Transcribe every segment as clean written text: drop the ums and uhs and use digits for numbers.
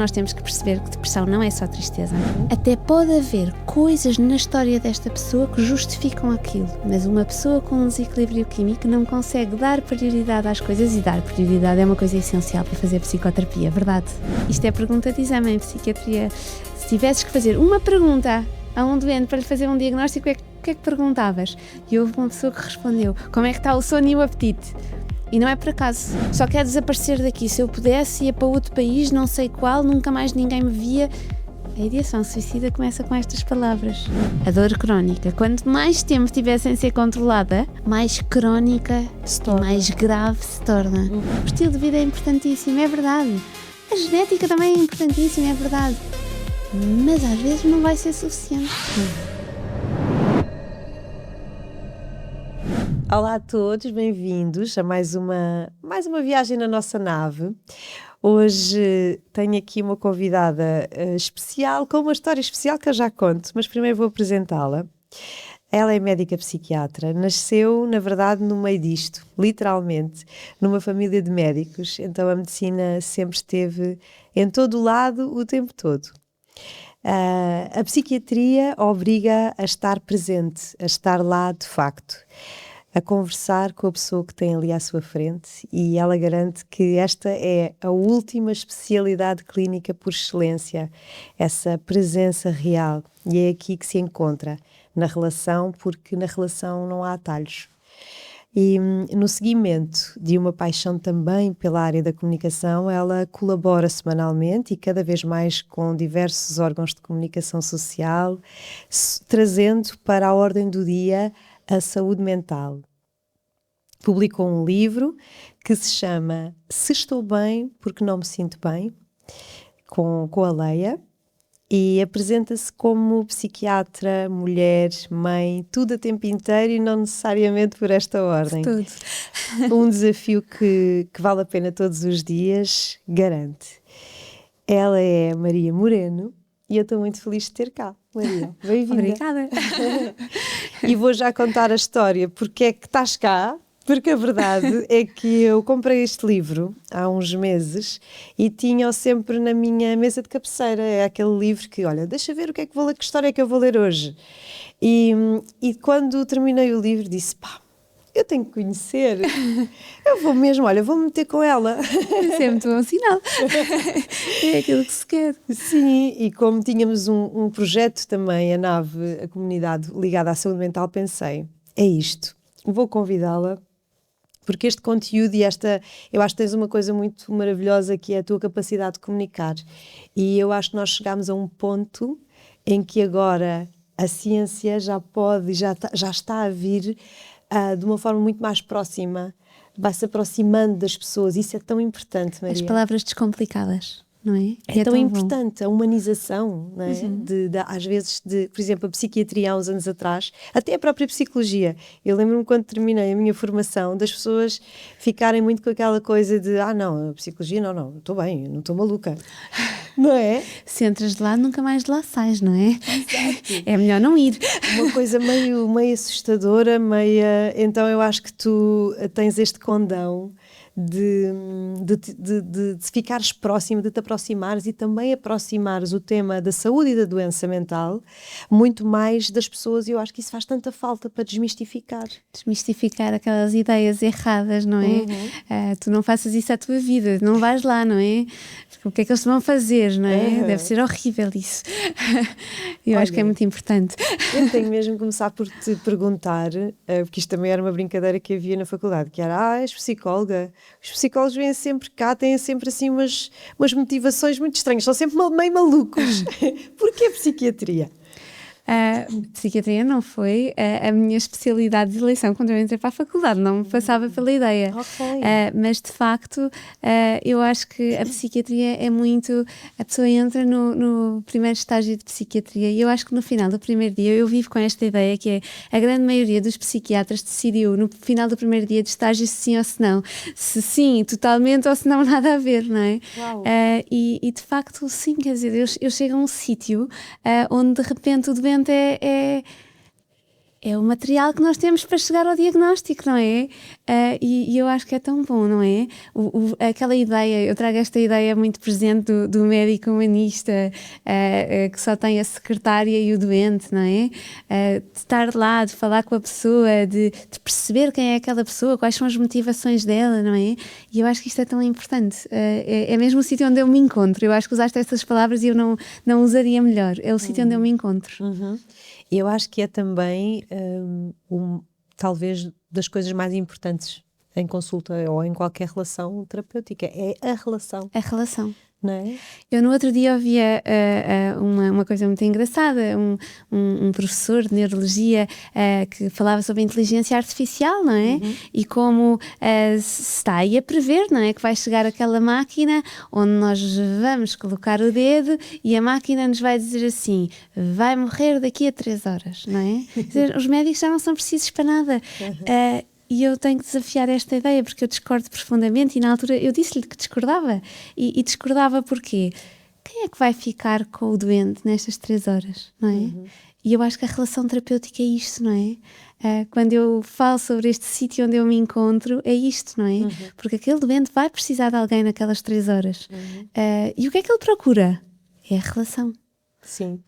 Nós temos que perceber que depressão não é só tristeza. Até pode haver coisas na história desta pessoa que justificam aquilo, mas uma pessoa com um desequilíbrio químico não consegue dar prioridade às coisas, e dar prioridade é uma coisa essencial para fazer psicoterapia, verdade? Isto é pergunta de exame em psiquiatria. Se tivesses que fazer uma pergunta a um doente para lhe fazer um diagnóstico, o que é que perguntavas? E houve uma pessoa que respondeu: como é que está o sono e o apetite? E não é por acaso. Só quer desaparecer daqui. Se eu pudesse, ia para outro país, não sei qual, nunca mais ninguém me via. A ideação suicida começa com estas palavras. A dor crónica, quanto mais tempo estiver sem ser controlada, mais crónica e mais grave se torna. O estilo de vida é importantíssimo, é verdade. A genética também é importantíssima, é verdade. Mas às vezes não vai ser suficiente. Olá a todos, bem-vindos a mais uma viagem na nossa nave. Hoje tenho aqui uma convidada especial, com uma história especial que eu já conto, mas primeiro vou apresentá-la. Ela é médica psiquiatra, nasceu, na verdade, no meio disto, literalmente, numa família de médicos, então a medicina sempre esteve em todo o lado, o tempo todo. A psiquiatria obriga a estar presente, a estar lá de facto, a conversar com a pessoa que tem ali à sua frente, e ela garante que esta é a última especialidade clínica por excelência, essa presença real, e é aqui que se encontra, na relação, porque na relação não há atalhos. E no seguimento de uma paixão também pela área da comunicação, ela colabora semanalmente e cada vez mais com diversos órgãos de comunicação social, trazendo para a ordem do dia a saúde mental. Publicou um livro que se chama Se Estou Bem Porque Não Me Sinto Bem, com a Leia, e apresenta-se como psiquiatra, mulher, mãe, tudo a tempo inteiro e não necessariamente por esta ordem. Tudo. Um desafio que vale a pena todos os dias, garante. Ela é Maria Moreno e eu estou muito feliz de ter cá. Maria, bem-vinda. Obrigada. E vou já contar a história, porque é que estás cá. Porque a verdade é que eu comprei este livro há uns meses e tinha-o sempre na minha mesa de cabeceira. É aquele livro que, olha, deixa ver que história é que eu vou ler hoje. E quando terminei o livro disse, pá, eu tenho que conhecer. Eu vou mesmo, olha, vou-me meter com ela. Isso é muito bom sinal. É aquilo que se quer. Sim, e como tínhamos um projeto também, a nave, a comunidade ligada à saúde mental, pensei, é isto, vou convidá-la. Porque este conteúdo e eu acho que tens uma coisa muito maravilhosa que é a tua capacidade de comunicar. E eu acho que nós chegámos a um ponto em que agora a ciência já está a vir de uma forma muito mais próxima, vai-se aproximando das pessoas. Isso é tão importante, Maria. As palavras descomplicadas, não é? É tão importante, a humanização, não é? Às vezes, por exemplo, a psiquiatria há uns anos atrás, até a própria psicologia. Eu lembro-me quando terminei a minha formação, das pessoas ficarem muito com aquela coisa de não, a psicologia não, estou bem, não estou maluca. Não é? Se entras de lá, nunca mais de lá sais, não é? Exato. É melhor não ir. Uma coisa meio assustadora, então eu acho que tu tens este condão de ficares próximo, de te aproximares e também aproximares o tema da saúde e da doença mental muito mais das pessoas, e eu acho que isso faz tanta falta para desmistificar. Desmistificar aquelas ideias erradas, não é? Tu não faças isso à tua vida, não vais lá, não é? O que é que eles vão fazer, não é? Deve ser horrível isso. Eu acho que é muito importante. Eu tenho mesmo que começar por te perguntar, porque isto também era uma brincadeira que havia na faculdade, que era, és psicóloga? Os psicólogos vêm sempre cá, têm sempre assim umas motivações muito estranhas, são sempre meio malucos. Porquê a psiquiatria? Psiquiatria não foi a minha especialidade de eleição quando eu entrei para a faculdade, não me passava pela ideia. Okay. Mas de facto eu acho que a psiquiatria é muito, a pessoa entra no primeiro estágio de psiquiatria e eu acho que no final do primeiro dia eu vivo com esta ideia que é a grande maioria dos psiquiatras decidiu no final do primeiro dia de estágio se sim ou se não, se sim totalmente ou se não nada a ver, não é? E de facto sim, quer dizer, eu chego a um sítio onde de repente o doente é o material que nós temos para chegar ao diagnóstico, não é? e eu acho que é tão bom, não é? Aquela ideia, eu trago esta ideia muito presente do médico humanista, que só tem a secretária e o doente, não é? De estar lá, de falar com a pessoa, de perceber quem é aquela pessoa, quais são as motivações dela, não é? E eu acho que isto é tão importante. É mesmo o sítio onde eu me encontro. Eu acho que usaste essas palavras e eu não usaria melhor. É o sítio onde eu me encontro. Eu acho que é também, talvez, das coisas mais importantes em consulta ou em qualquer relação terapêutica, é a relação. A relação. Não é? Eu no outro dia ouvia uma coisa muito engraçada, um professor de neurologia que falava sobre a inteligência artificial, não é? E como se está aí a prever, não é? Que vai chegar aquela máquina onde nós vamos colocar o dedo e a máquina nos vai dizer assim, vai morrer daqui a 3 horas, não é? Quer dizer, os médicos já não são precisos para nada. E eu tenho que desafiar esta ideia porque eu discordo profundamente e na altura eu disse-lhe que discordava. E discordava porquê? Quem é que vai ficar com o doente nestas 3 horas, não é? E eu acho que a relação terapêutica é isto, não é? Quando eu falo sobre este sítio onde eu me encontro, é isto, não é? Porque aquele doente vai precisar de alguém naquelas 3 horas. E o que é que ele procura? É a relação. Sim.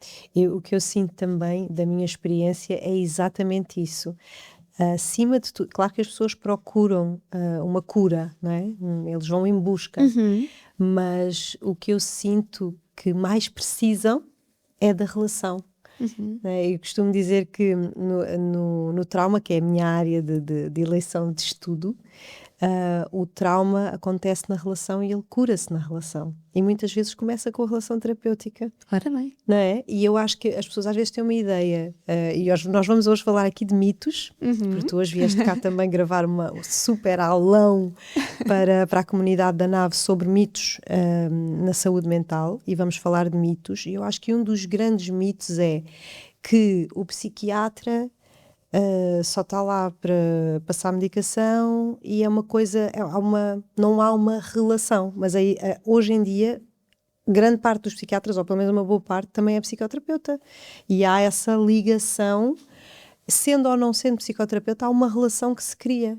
O que eu sinto também da minha experiência é exatamente isso. Acima de tudo, claro que as pessoas procuram uma cura, não é? Eles vão em busca, mas o que eu sinto que mais precisam é da relação. Eu costumo dizer que no trauma, que é a minha área de eleição de estudo, o trauma acontece na relação e ele cura-se na relação. E muitas vezes começa com a relação terapêutica. Ora bem. Não é? E eu acho que as pessoas às vezes têm uma ideia, e nós vamos hoje falar aqui de mitos, porque tu hoje vieste cá também gravar um super aulão para a comunidade da Nave sobre mitos na saúde mental, e vamos falar de mitos. E eu acho que um dos grandes mitos é que o psiquiatra só está lá para passar medicação e é uma coisa, não há uma relação, mas aí, hoje em dia grande parte dos psiquiatras, ou pelo menos uma boa parte, também é psicoterapeuta e há essa ligação, sendo ou não sendo psicoterapeuta, há uma relação que se cria.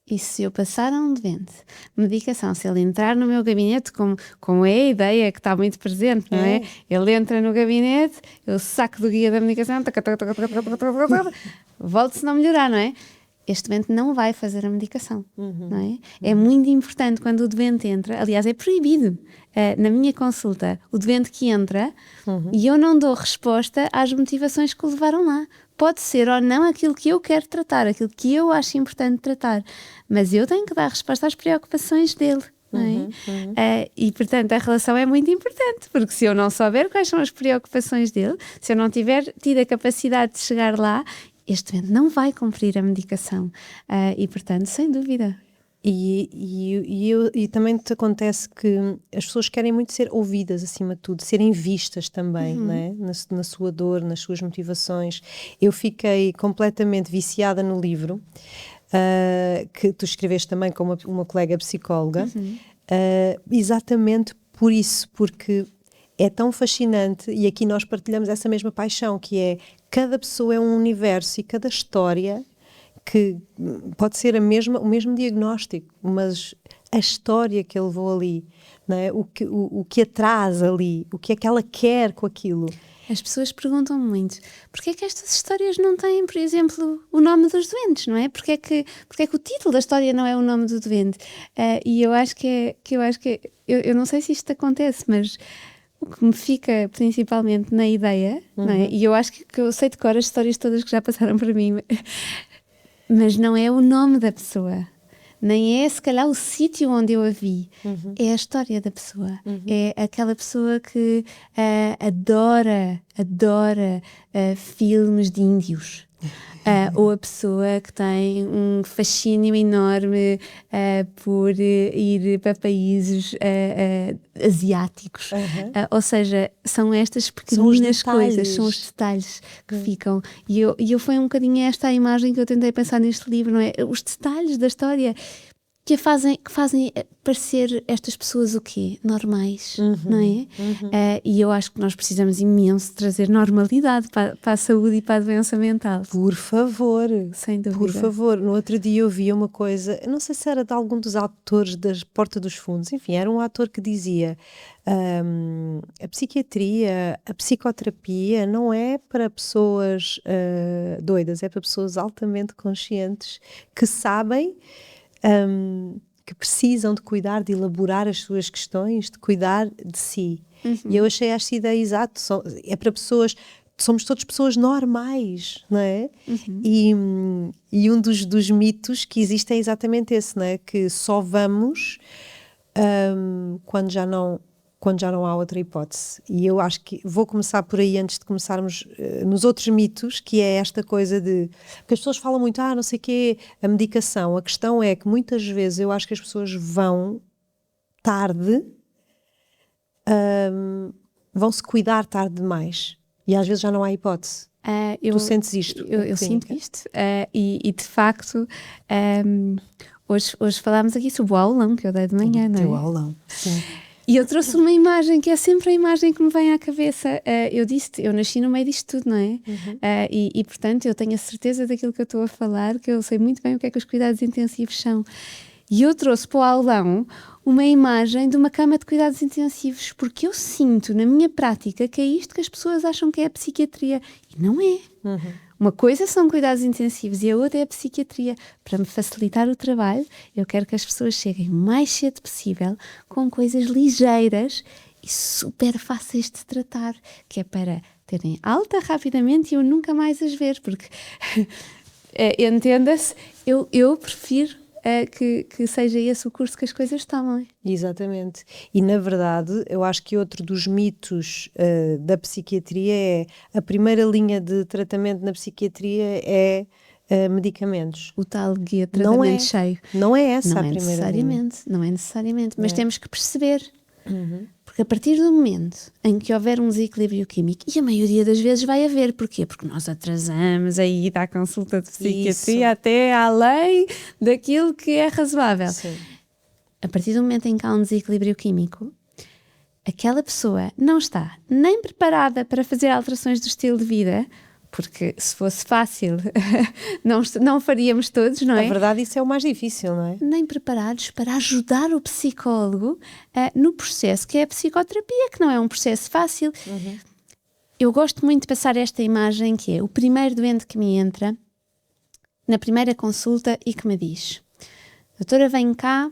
E se eu passar a um doente medicação, se ele entrar no meu gabinete, como é a ideia que está muito presente, não é? Ele entra no gabinete, eu saco do guia da medicação, volto se não melhorar, não é? Este doente não vai fazer a medicação, não é? É muito importante quando o doente entra, aliás é proibido, na minha consulta, o doente que entra e eu não dou resposta às motivações que o levaram lá. Pode ser ou não aquilo que eu quero tratar, aquilo que eu acho importante tratar, mas eu tenho que dar resposta às preocupações dele. Não é? E portanto a relação é muito importante, porque se eu não souber quais são as preocupações dele, se eu não tiver tido a capacidade de chegar lá, este doente não vai cumprir a medicação. E portanto, sem dúvida. E também te acontece que as pessoas querem muito ser ouvidas acima de tudo, serem vistas também, não é? Na sua dor, nas suas motivações. Eu fiquei completamente viciada no livro que tu escreveste também com uma colega psicóloga, exatamente por isso, porque é tão fascinante e aqui nós partilhamos essa mesma paixão, que é cada pessoa é um universo e cada história que pode ser o mesmo diagnóstico, mas a história que ele levou ali, não é? o que atrás ali, o que é que ela quer com aquilo. As pessoas perguntam muito, porquê é que estas histórias não têm, por exemplo, o nome dos doentes, não é? Porquê é que o título da história não é o nome do doente? E eu acho que eu não sei se isto acontece, mas o que me fica principalmente na ideia, não é? E eu acho que eu sei de cor as histórias todas que já passaram por mim, mas não é o nome da pessoa, nem é se calhar o sítio onde eu a vi, é a história da pessoa, é aquela pessoa que adora filmes de índios, ou a pessoa que tem um fascínio enorme por ir para países asiáticos, ou seja, são estas pequeninas coisas, são os detalhes que ficam, e eu foi um bocadinho esta a imagem que eu tentei pensar neste livro, não é? Os detalhes da história. que fazem parecer estas pessoas o quê? Normais, não é? E eu acho que nós precisamos imenso trazer normalidade para a saúde e para a doença mental. Por favor. Sem dúvida. Por favor. No outro dia eu vi uma coisa, eu não sei se era de algum dos atores da Porta dos Fundos, enfim, era um ator que dizia a psiquiatria, a psicoterapia não é para pessoas doidas, é para pessoas altamente conscientes que sabem que precisam de cuidar, de elaborar as suas questões, de cuidar de si. E eu achei esta ideia exato, é para pessoas, somos todas pessoas normais, não é? E um dos mitos que existe é exatamente esse, não é? Que só vamos quando já não há outra hipótese. E eu acho que vou começar por aí antes de começarmos nos outros mitos, que é esta coisa de... Porque as pessoas falam muito, não sei o quê, a medicação. A questão é que muitas vezes eu acho que as pessoas vão tarde, vão-se cuidar tarde demais. E às vezes já não há hipótese. Tu sentes isto? Eu sinto isto. E de facto... Hoje falámos aqui sobre o aulão que eu dei de manhã, não é? O aulão, sim. E eu trouxe uma imagem que é sempre a imagem que me vem à cabeça. Eu nasci no meio disto tudo, não é? E portanto eu tenho a certeza daquilo que eu estou a falar, que eu sei muito bem o que é que os cuidados intensivos são. E eu trouxe para o aulão uma imagem de uma cama de cuidados intensivos, porque eu sinto na minha prática que é isto que as pessoas acham que é a psiquiatria. E não é. Uma coisa são cuidados intensivos e a outra é a psiquiatria. Para me facilitar o trabalho, eu quero que as pessoas cheguem o mais cedo possível com coisas ligeiras e super fáceis de tratar, que é para terem alta rapidamente e eu nunca mais as ver, porque entenda-se, eu prefiro que seja esse o curso que as coisas tomam. Exatamente. E na verdade, eu acho que outro dos mitos da psiquiatria é a primeira linha de tratamento na psiquiatria é medicamentos. O tal guia de tratamento cheio. Não é essa não a é primeira linha. Não é necessariamente, mas temos que perceber. Porque a partir do momento em que houver um desequilíbrio químico, e a maioria das vezes vai haver, porquê? Porque nós atrasamos a ida à consulta de psiquiatria até além daquilo que é razoável. Sim. A partir do momento em que há um desequilíbrio químico, aquela pessoa não está nem preparada para fazer alterações do estilo de vida, porque se fosse fácil não faríamos todos, não é? Na verdade isso é o mais difícil, não é? Nem preparados para ajudar o psicólogo no processo que é a psicoterapia, que não é um processo fácil. Eu gosto muito de passar esta imagem que é o primeiro doente que me entra na primeira consulta e que me diz: doutora, venho cá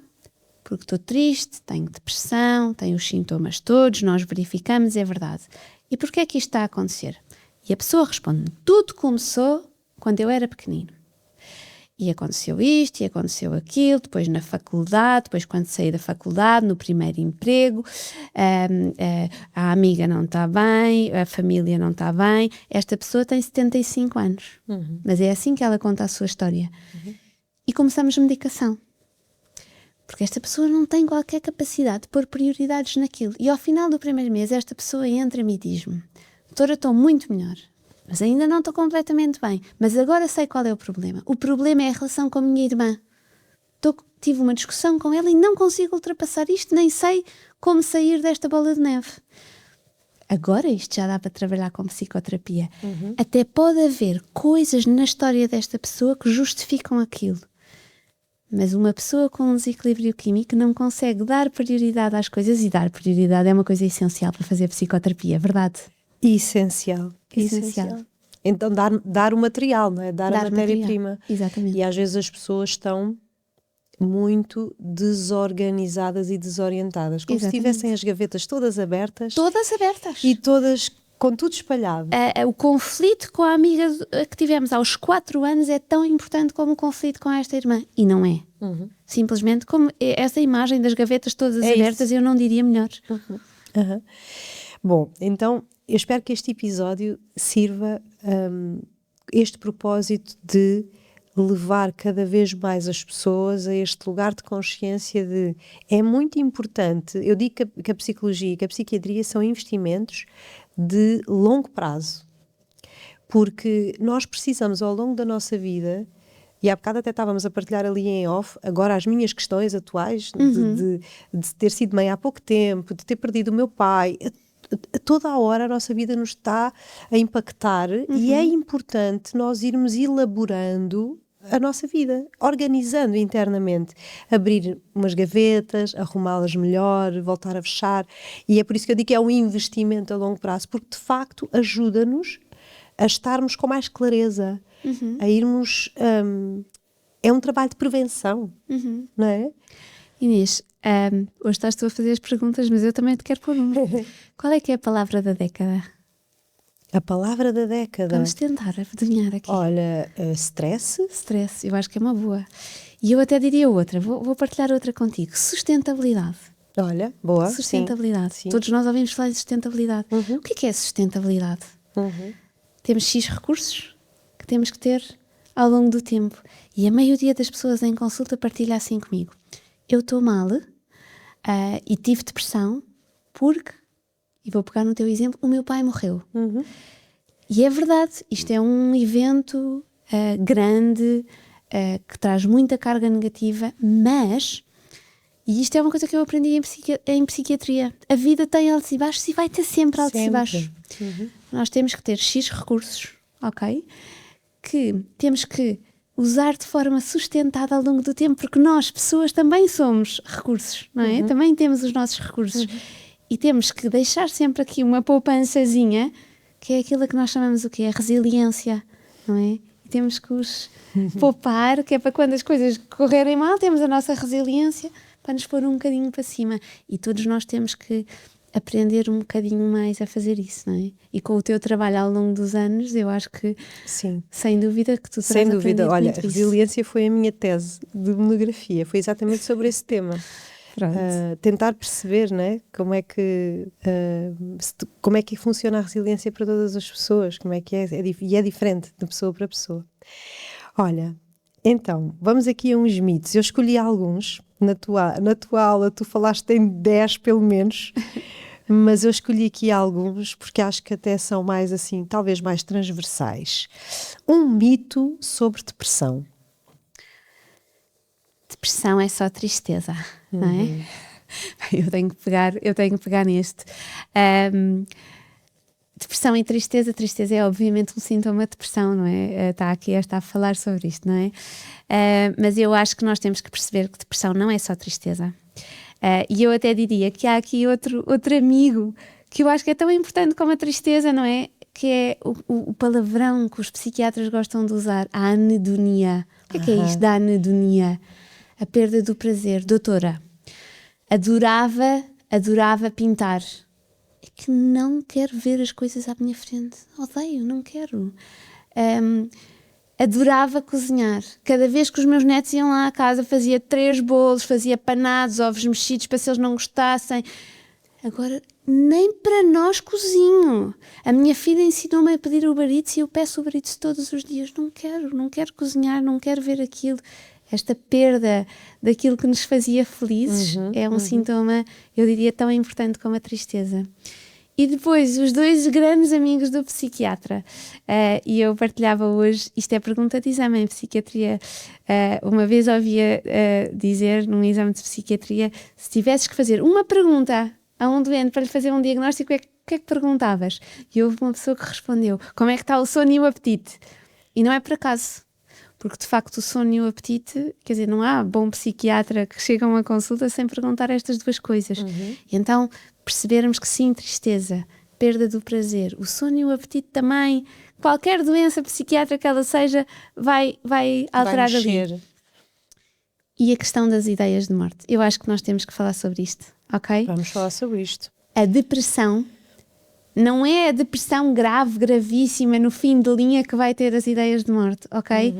porque estou triste, tenho depressão, tenho os sintomas todos, nós verificamos, é verdade. E porquê é que isto está a acontecer? E a pessoa responde: tudo começou quando eu era pequenino. E aconteceu isto, e aconteceu aquilo, depois na faculdade, depois quando saí da faculdade, no primeiro emprego, a amiga não está bem, a família não está bem. Esta pessoa tem 75 anos, mas é assim que ela conta a sua história. E começamos medicação. Porque esta pessoa não tem qualquer capacidade de pôr prioridades naquilo. E ao final do primeiro mês, esta pessoa entra-me e diz-me: doutora, estou muito melhor, mas ainda não estou completamente bem, mas agora sei qual é o problema. O problema é a relação com a minha irmã. Tive uma discussão com ela e não consigo ultrapassar isto, nem sei como sair desta bola de neve. Agora isto já dá para trabalhar com psicoterapia. Até pode haver coisas na história desta pessoa que justificam aquilo. Mas uma pessoa com um desequilíbrio químico não consegue dar prioridade às coisas, e dar prioridade é uma coisa essencial para fazer psicoterapia, é verdade? Essencial. Então dar o material, não é? Dar a matéria-prima. Exatamente. E às vezes as pessoas estão muito desorganizadas e desorientadas, como se tivessem as gavetas todas abertas. Todas abertas. E todas com tudo espalhado. O conflito com a amiga que tivemos aos 4 anos é tão importante como o conflito com esta irmã. E não é. Simplesmente como essa imagem das gavetas todas abertas, eu não diria melhor. Bom, então eu espero que este episódio sirva este propósito de levar cada vez mais as pessoas a este lugar de consciência de... É muito importante, eu digo que a psicologia e que a psiquiatria são investimentos de longo prazo, porque nós precisamos ao longo da nossa vida E há bocado até estávamos a partilhar ali em off, agora as minhas questões atuais, de ter sido mãe há pouco tempo, de ter perdido o meu pai. A toda a hora a nossa vida nos está a impactar e é importante nós irmos elaborando a nossa vida, organizando internamente, abrir umas gavetas, arrumá-las melhor, voltar a fechar, e é por isso que eu digo que é um investimento a longo prazo, porque de facto ajuda-nos a estarmos com mais clareza, a irmos... é um trabalho de prevenção, não é? Inês, hoje estás tu a fazer as perguntas, mas eu também te quero pôr uma. Qual é que é a palavra da década? A palavra da década. Vamos tentar adivinhar aqui. Olha, stress. Stress, eu acho que é uma boa. E eu até diria outra, vou partilhar outra contigo. Sustentabilidade. Olha, boa. Sustentabilidade. Sim. Todos nós ouvimos falar de sustentabilidade. O que é sustentabilidade? Temos X recursos que temos que ter ao longo do tempo. E a maioria das pessoas em consulta partilha assim comigo. Eu estou mal e tive depressão porque, e vou pegar no teu exemplo, o meu pai morreu. E é verdade, isto é um evento grande, que traz muita carga negativa, mas, e isto é uma coisa que eu aprendi em psiquiatria, a vida tem altos e baixos e vai ter sempre altos e baixos. Nós temos que ter X recursos, ok? Que temos que usar de forma sustentada ao longo do tempo, porque nós, pessoas, também somos recursos, não é? Também temos os nossos recursos. E temos que deixar sempre aqui uma poupançazinha, que é aquilo que nós chamamos o quê? A resiliência, não é? E temos que os poupar, que é para quando as coisas correrem mal, temos a nossa resiliência para nos pôr um bocadinho para cima. E todos nós temos que aprender um bocadinho mais a fazer isso, não é? E com o teu trabalho ao longo dos anos, eu acho que, sim, sem dúvida, que tu sem dúvida, olha, a muito resiliência foi a minha tese de monografia, foi exatamente sobre esse tema. Tentar perceber, né, como é que funciona a resiliência para todas as pessoas, como é que e é diferente de pessoa para pessoa. Olha, então, vamos aqui a uns mitos. Eu escolhi alguns, na tua aula tu falaste em 10 pelo menos, mas eu escolhi aqui alguns porque acho que até são mais assim, talvez mais transversais. Um mito sobre depressão. Depressão é só tristeza, não é? Eu tenho que pegar neste. Depressão e tristeza. Tristeza é obviamente um sintoma de depressão, não é? Está a falar sobre isto, não é? Mas eu acho que nós temos que perceber que depressão não é só tristeza. E eu até diria que há aqui outro amigo que eu acho que é tão importante como a tristeza, não é? Que é o palavrão que os psiquiatras gostam de usar, a anedonia. O que é isto da anedonia? A perda do prazer. Doutora, adorava pintar. É que não quero ver as coisas à minha frente. Odeio, não quero. Adorava cozinhar. Cada vez que os meus netos iam lá à casa, fazia 3 bolos, fazia panados, ovos mexidos, para se eles não gostassem. Agora, nem para nós cozinho. A minha filha ensinou-me a pedir Uber Eats e eu peço Uber Eats todos os dias. Não quero cozinhar, não quero ver aquilo. Esta perda daquilo que nos fazia felizes é um sintoma, eu diria, tão importante como a tristeza. E depois, os 2 grandes amigos do psiquiatra, e eu partilhava hoje, isto é pergunta de exame em psiquiatria, uma vez ouvia dizer num exame de psiquiatria, se tivesses que fazer uma pergunta a um doente para lhe fazer um diagnóstico, o que é que perguntavas? E houve uma pessoa que respondeu, como é que está o sono e o apetite? E não é por acaso. Porque, de facto, o sono e o apetite, quer dizer, não há bom psiquiatra que chega a uma consulta sem perguntar estas 2 coisas. E então, percebermos que sim, tristeza, perda do prazer, o sono e o apetite também, qualquer doença psiquiátrica que ela seja, vai alterar a vida. E a questão das ideias de morte. Eu acho que nós temos que falar sobre isto, ok? Vamos falar sobre isto. A depressão não é a depressão grave, gravíssima, no fim de linha que vai ter as ideias de morte, ok?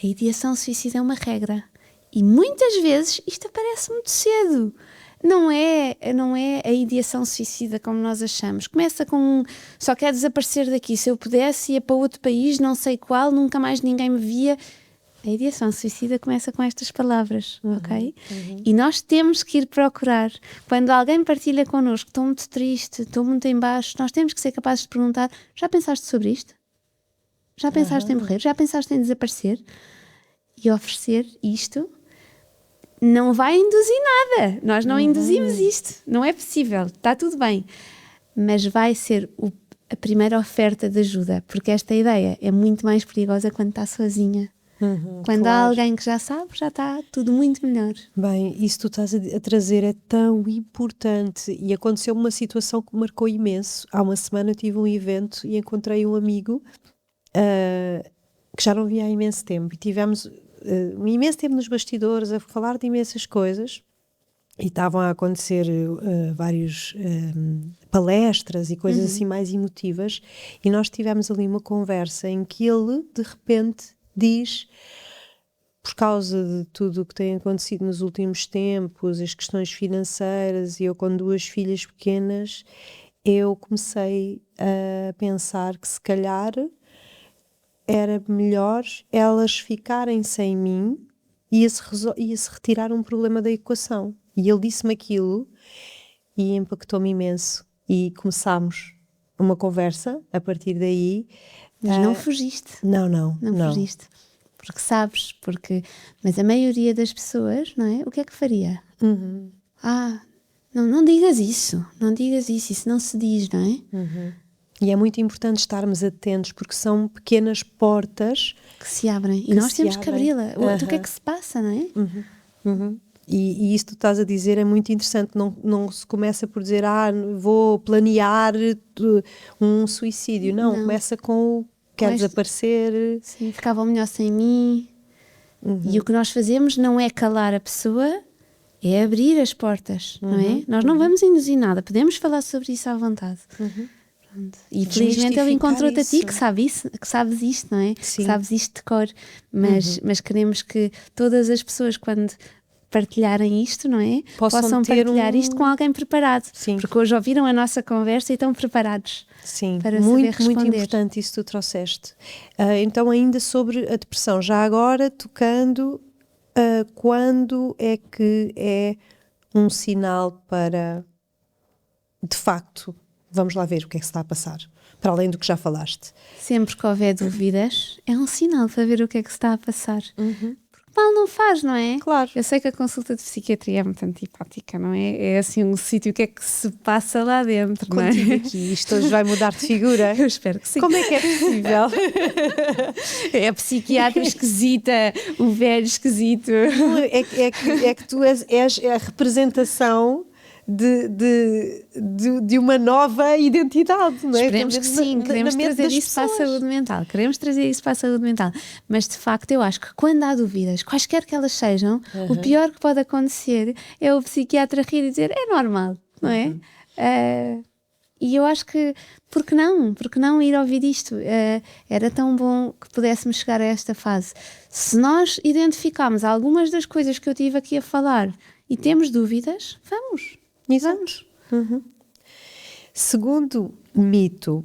A ideação suicida é uma regra. E muitas vezes isto aparece muito cedo. Não é a ideação suicida como nós achamos. Começa com só quer desaparecer daqui. Se eu pudesse, ia para outro país, não sei qual, nunca mais ninguém me via. A ideação suicida começa com estas palavras, ok? E nós temos que ir procurar. Quando alguém partilha connosco, estou muito triste, estou muito em baixo, nós temos que ser capazes de perguntar, já pensaste sobre isto? Já pensaste em morrer? Já pensaste em desaparecer? e oferecer isto, não vai induzir nada. Nós não induzimos isto. Não é possível. Está tudo bem. Mas vai ser a primeira oferta de ajuda, porque esta ideia é muito mais perigosa quando está sozinha. Quando há alguém que já sabe, já está tudo muito melhor. Bem, isso que tu estás a trazer é tão importante, e aconteceu uma situação que me marcou imenso. Há uma semana eu tive um evento e encontrei um amigo que já não via há imenso tempo, e tivemos um imenso tempo nos bastidores a falar de imensas coisas, e estavam a acontecer várias palestras e coisas assim mais emotivas, e nós tivemos ali uma conversa em que ele de repente diz, por causa de tudo o que tem acontecido nos últimos tempos, as questões financeiras, e eu com 2 filhas pequenas, eu comecei a pensar que se calhar era melhor elas ficarem sem mim e ia-se retirar um problema da equação. E ele disse-me aquilo e impactou-me imenso. E começámos uma conversa a partir daí. Mas não fugiste. Não Fugiste. Porque sabes, mas a maioria das pessoas, não é? O que é que faria? Não digas isso, isso não se diz, não é? E é muito importante estarmos atentos, porque são pequenas portas que se abrem, e nós temos que abri-la. O que é que se passa, não é? E isso que tu estás a dizer é muito interessante. Não se começa por dizer, vou planear um suicídio. Não. Começa com quer desaparecer. Sim, ficavam melhor sem mim. E o que nós fazemos não é calar a pessoa, é abrir as portas, não é? Nós não vamos induzir nada, podemos falar sobre isso à vontade. E felizmente ele encontrou-te a ti que sabes isto, não é? Sim. Que sabes isto de cor, mas queremos que todas as pessoas, quando partilharem isto, não é? Possam partilhar isto com alguém preparado. Sim. Porque hoje ouviram a nossa conversa e estão preparados. Sim, para muito, saber responder. muito importante isso que tu trouxeste. Então, ainda sobre a depressão, já agora tocando, quando é que é um sinal para, de facto, vamos lá ver o que é que se está a passar, para além do que já falaste. Sempre que houver dúvidas, é um sinal para ver o que é que se está a passar. Porque mal não faz, não é? Claro. Eu sei que a consulta de psiquiatria é muito antipática, não é? É assim um sítio, o que é que se passa lá dentro, Contigo não é? aqui, isto hoje vai mudar de figura. Eu espero que sim. Como é que é possível? É a psiquiatra esquisita, o velho esquisito. É que tu és a representação de uma nova identidade, não é? Esperemos que sim, queremos trazer isso para a saúde mental. Mas de facto eu acho que quando há dúvidas, quaisquer que elas sejam, o pior que pode acontecer é o psiquiatra rir e dizer é normal, não é? E eu acho que, por que não ir ouvir isto? Era tão bom que pudéssemos chegar a esta fase. Se nós identificarmos algumas das coisas que eu tive aqui a falar e temos dúvidas, vamos. Vamos. Segundo mito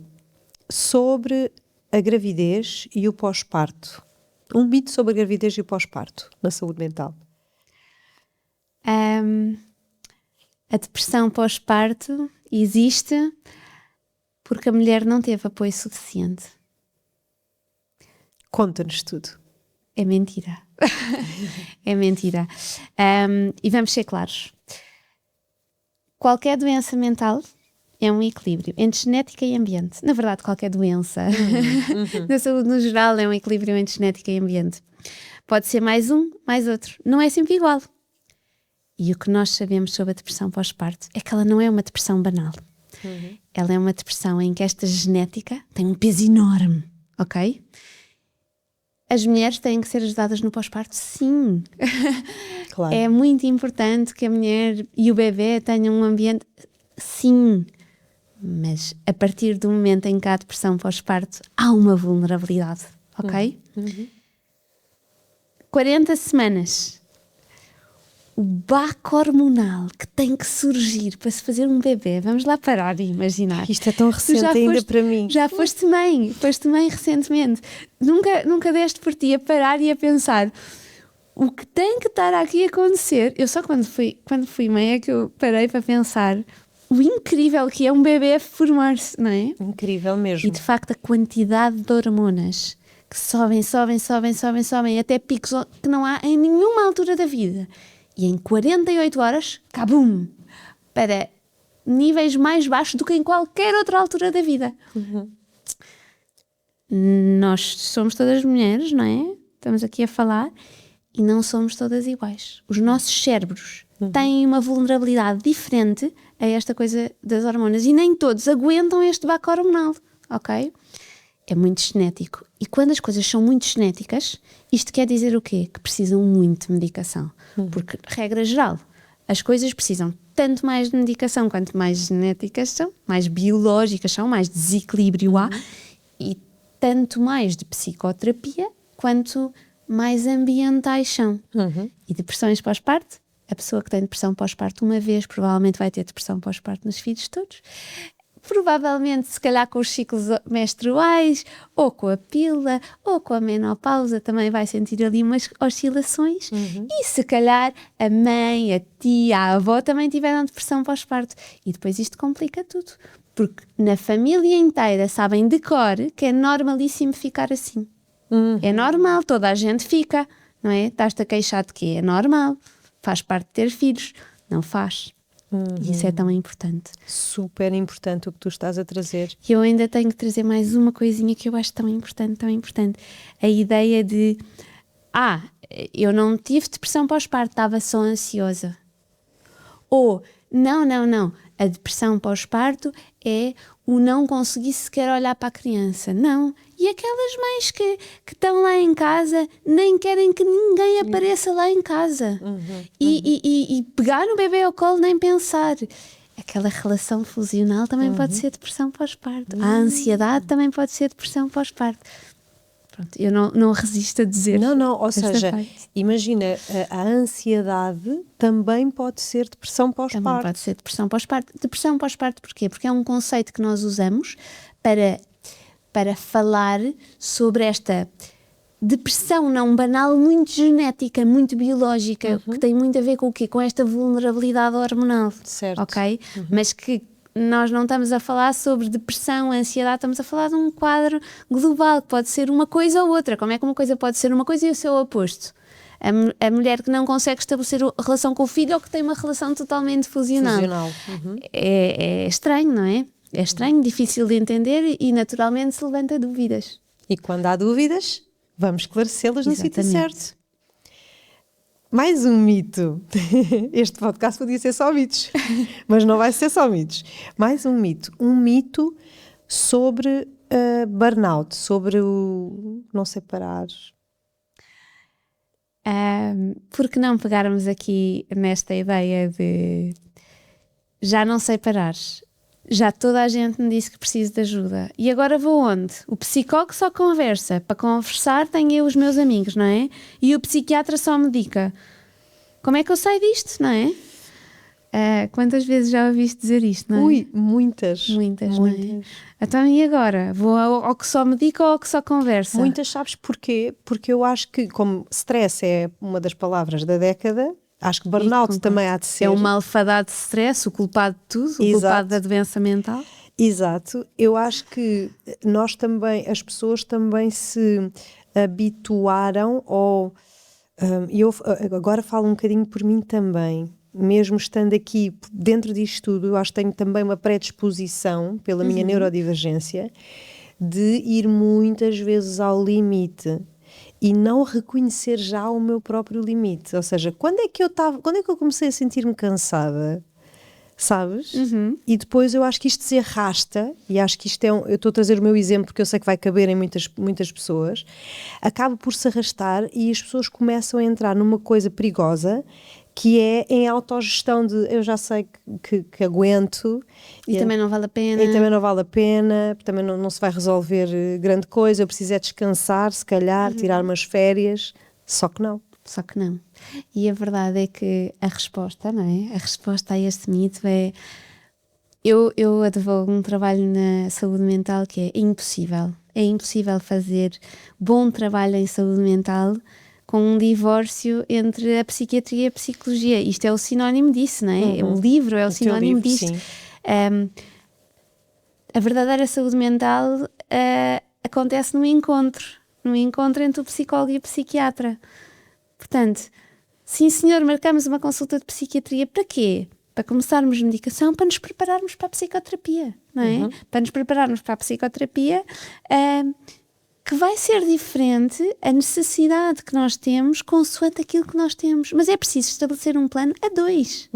sobre a gravidez e o pós-parto. Um mito sobre a gravidez e o pós-parto na saúde mental. A depressão pós-parto existe porque a mulher não teve apoio suficiente. Conta-nos tudo. É mentira. É mentira. E vamos ser claros. Qualquer doença mental é um equilíbrio entre genética e ambiente. Na verdade, qualquer doença na saúde no geral é um equilíbrio entre genética e ambiente. Pode ser mais um, mais outro. Não é sempre igual. E o que nós sabemos sobre a depressão pós-parto é que ela não é uma depressão banal. Ela é uma depressão em que esta genética tem um peso enorme, ok? As mulheres têm que ser ajudadas no pós-parto? Sim. Claro. É muito importante que a mulher e o bebê tenham um ambiente? Sim. Mas a partir do momento em que há depressão pós-parto, há uma vulnerabilidade, ok? 40 semanas. O baco hormonal que tem que surgir para se fazer um bebê. Vamos lá parar e imaginar. Isto é tão recente ainda para mim. Já foste mãe recentemente. Nunca deste por ti a parar e a pensar o que tem que estar aqui a acontecer. Eu só quando fui mãe é que eu parei para pensar o incrível que é um bebê formar-se, não é? Incrível mesmo. E de facto a quantidade de hormonas que sobem, até picos que não há em nenhuma altura da vida. E em 48 horas, cabum, para níveis mais baixos do que em qualquer outra altura da vida. Nós somos todas mulheres, não é? Estamos aqui a falar, e não somos todas iguais. Os nossos cérebros têm uma vulnerabilidade diferente a esta coisa das hormonas, e nem todos aguentam este baque hormonal, ok? É muito genético. E quando as coisas são muito genéticas, isto quer dizer o quê? Que precisam muito de medicação. Porque, regra geral, as coisas precisam tanto mais de medicação quanto mais genéticas são, mais biológicas são, mais desequilíbrio há, e tanto mais de psicoterapia quanto mais ambientais são. E depressões pós-parto, a pessoa que tem depressão pós-parto uma vez provavelmente vai ter depressão pós-parto nos filhos todos. Provavelmente, se calhar com os ciclos menstruais, ou com a pílula, ou com a menopausa, também vai sentir ali umas oscilações. E se calhar a mãe, a tia, a avó também tiveram depressão pós-parto. E depois isto complica tudo. Porque na família inteira sabem de cor que é normalíssimo ficar assim. É normal, toda a gente fica, não é? Estás-te a queixar de quê? É normal. Faz parte de ter filhos. Não faz. E isso é tão importante. Super importante o que tu estás a trazer. E eu ainda tenho que trazer mais uma coisinha que eu acho tão importante, tão importante. A ideia de, eu não tive depressão pós-parto, estava só ansiosa. Ou, não, a depressão pós-parto é o não conseguir sequer olhar para a criança. Não. E aquelas mães que estão lá em casa nem querem que ninguém apareça lá em casa. E pegar no bebê ao colo nem pensar. Aquela relação fusional também pode ser depressão pós-parto. A ansiedade também pode ser depressão pós-parto. Pronto, eu não resisto a dizer. Não, ou seja, imagina, a ansiedade também pode ser depressão pós-parto. Também pode ser depressão pós-parto. Depressão pós-parto porquê? Porque é um conceito que nós usamos para falar sobre esta depressão não banal, muito genética, muito biológica, que tem muito a ver com o quê? Com esta vulnerabilidade hormonal. Certo. Ok? Mas que nós não estamos a falar sobre depressão, ansiedade, estamos a falar de um quadro global, que pode ser uma coisa ou outra. Como é que uma coisa pode ser uma coisa e o seu oposto? A mulher que não consegue estabelecer relação com o filho ou que tem uma relação totalmente fusional. É estranho, não é? É estranho, difícil de entender e naturalmente se levanta dúvidas. E quando há dúvidas, vamos esclarecê-las no sítio certo. Mais um mito. Este podcast podia ser só mitos, mas não vai ser só mitos. Mais um mito. Um mito sobre burnout, sobre o não sei parar. Por que não pegarmos aqui nesta ideia de já não sei parar? Já toda a gente me disse que preciso de ajuda. E agora vou onde? O psicólogo só conversa. Para conversar tenho eu os meus amigos, não é? E o psiquiatra só medica. Como é que eu saio disto, não é? Quantas vezes já ouviste dizer isto, não é? Ui, muitas. Não é? Então e agora? Vou ao que só medica ou ao que só conversa? Muitas, sabes porquê? Porque eu acho que, como stress é uma das palavras da década, acho que burnout também há de ser. É um malfadado de stress, o culpado de tudo, o culpado da doença mental. Exato. Eu acho que nós também, as pessoas também se habituaram eu agora falo um bocadinho por mim também, mesmo estando aqui dentro disto tudo, eu acho que tenho também uma predisposição pela minha neurodivergência de ir muitas vezes ao limite e não reconhecer já o meu próprio limite. Ou seja, quando é que eu comecei a sentir-me cansada, sabes? E depois eu acho que isto se arrasta, e acho que isto eu estou a trazer o meu exemplo porque eu sei que vai caber em muitas pessoas, acaba por se arrastar e as pessoas começam a entrar numa coisa perigosa que é em autogestão de eu já sei que aguento. E também não vale a pena. E também não vale a pena, também não se vai resolver grande coisa, eu preciso é descansar, se calhar, tirar umas férias, só que não. Só que não. E a verdade é que a resposta, não é? A resposta a este mito é... Eu advogo um trabalho na saúde mental que é impossível. É impossível fazer bom trabalho em saúde mental com um divórcio entre a psiquiatria e a psicologia. Isto é o sinónimo disso, não é? O livro é o sinónimo disto. A verdadeira saúde mental acontece no encontro. no encontro entre o psicólogo e o psiquiatra. Portanto, sim senhor, marcamos uma consulta de psiquiatria para quê? Para começarmos medicação, para nos prepararmos para a psicoterapia, não é? Para nos prepararmos para a psicoterapia, que vai ser diferente a necessidade que nós temos consoante aquilo que nós temos. Mas é preciso estabelecer um plano a 2.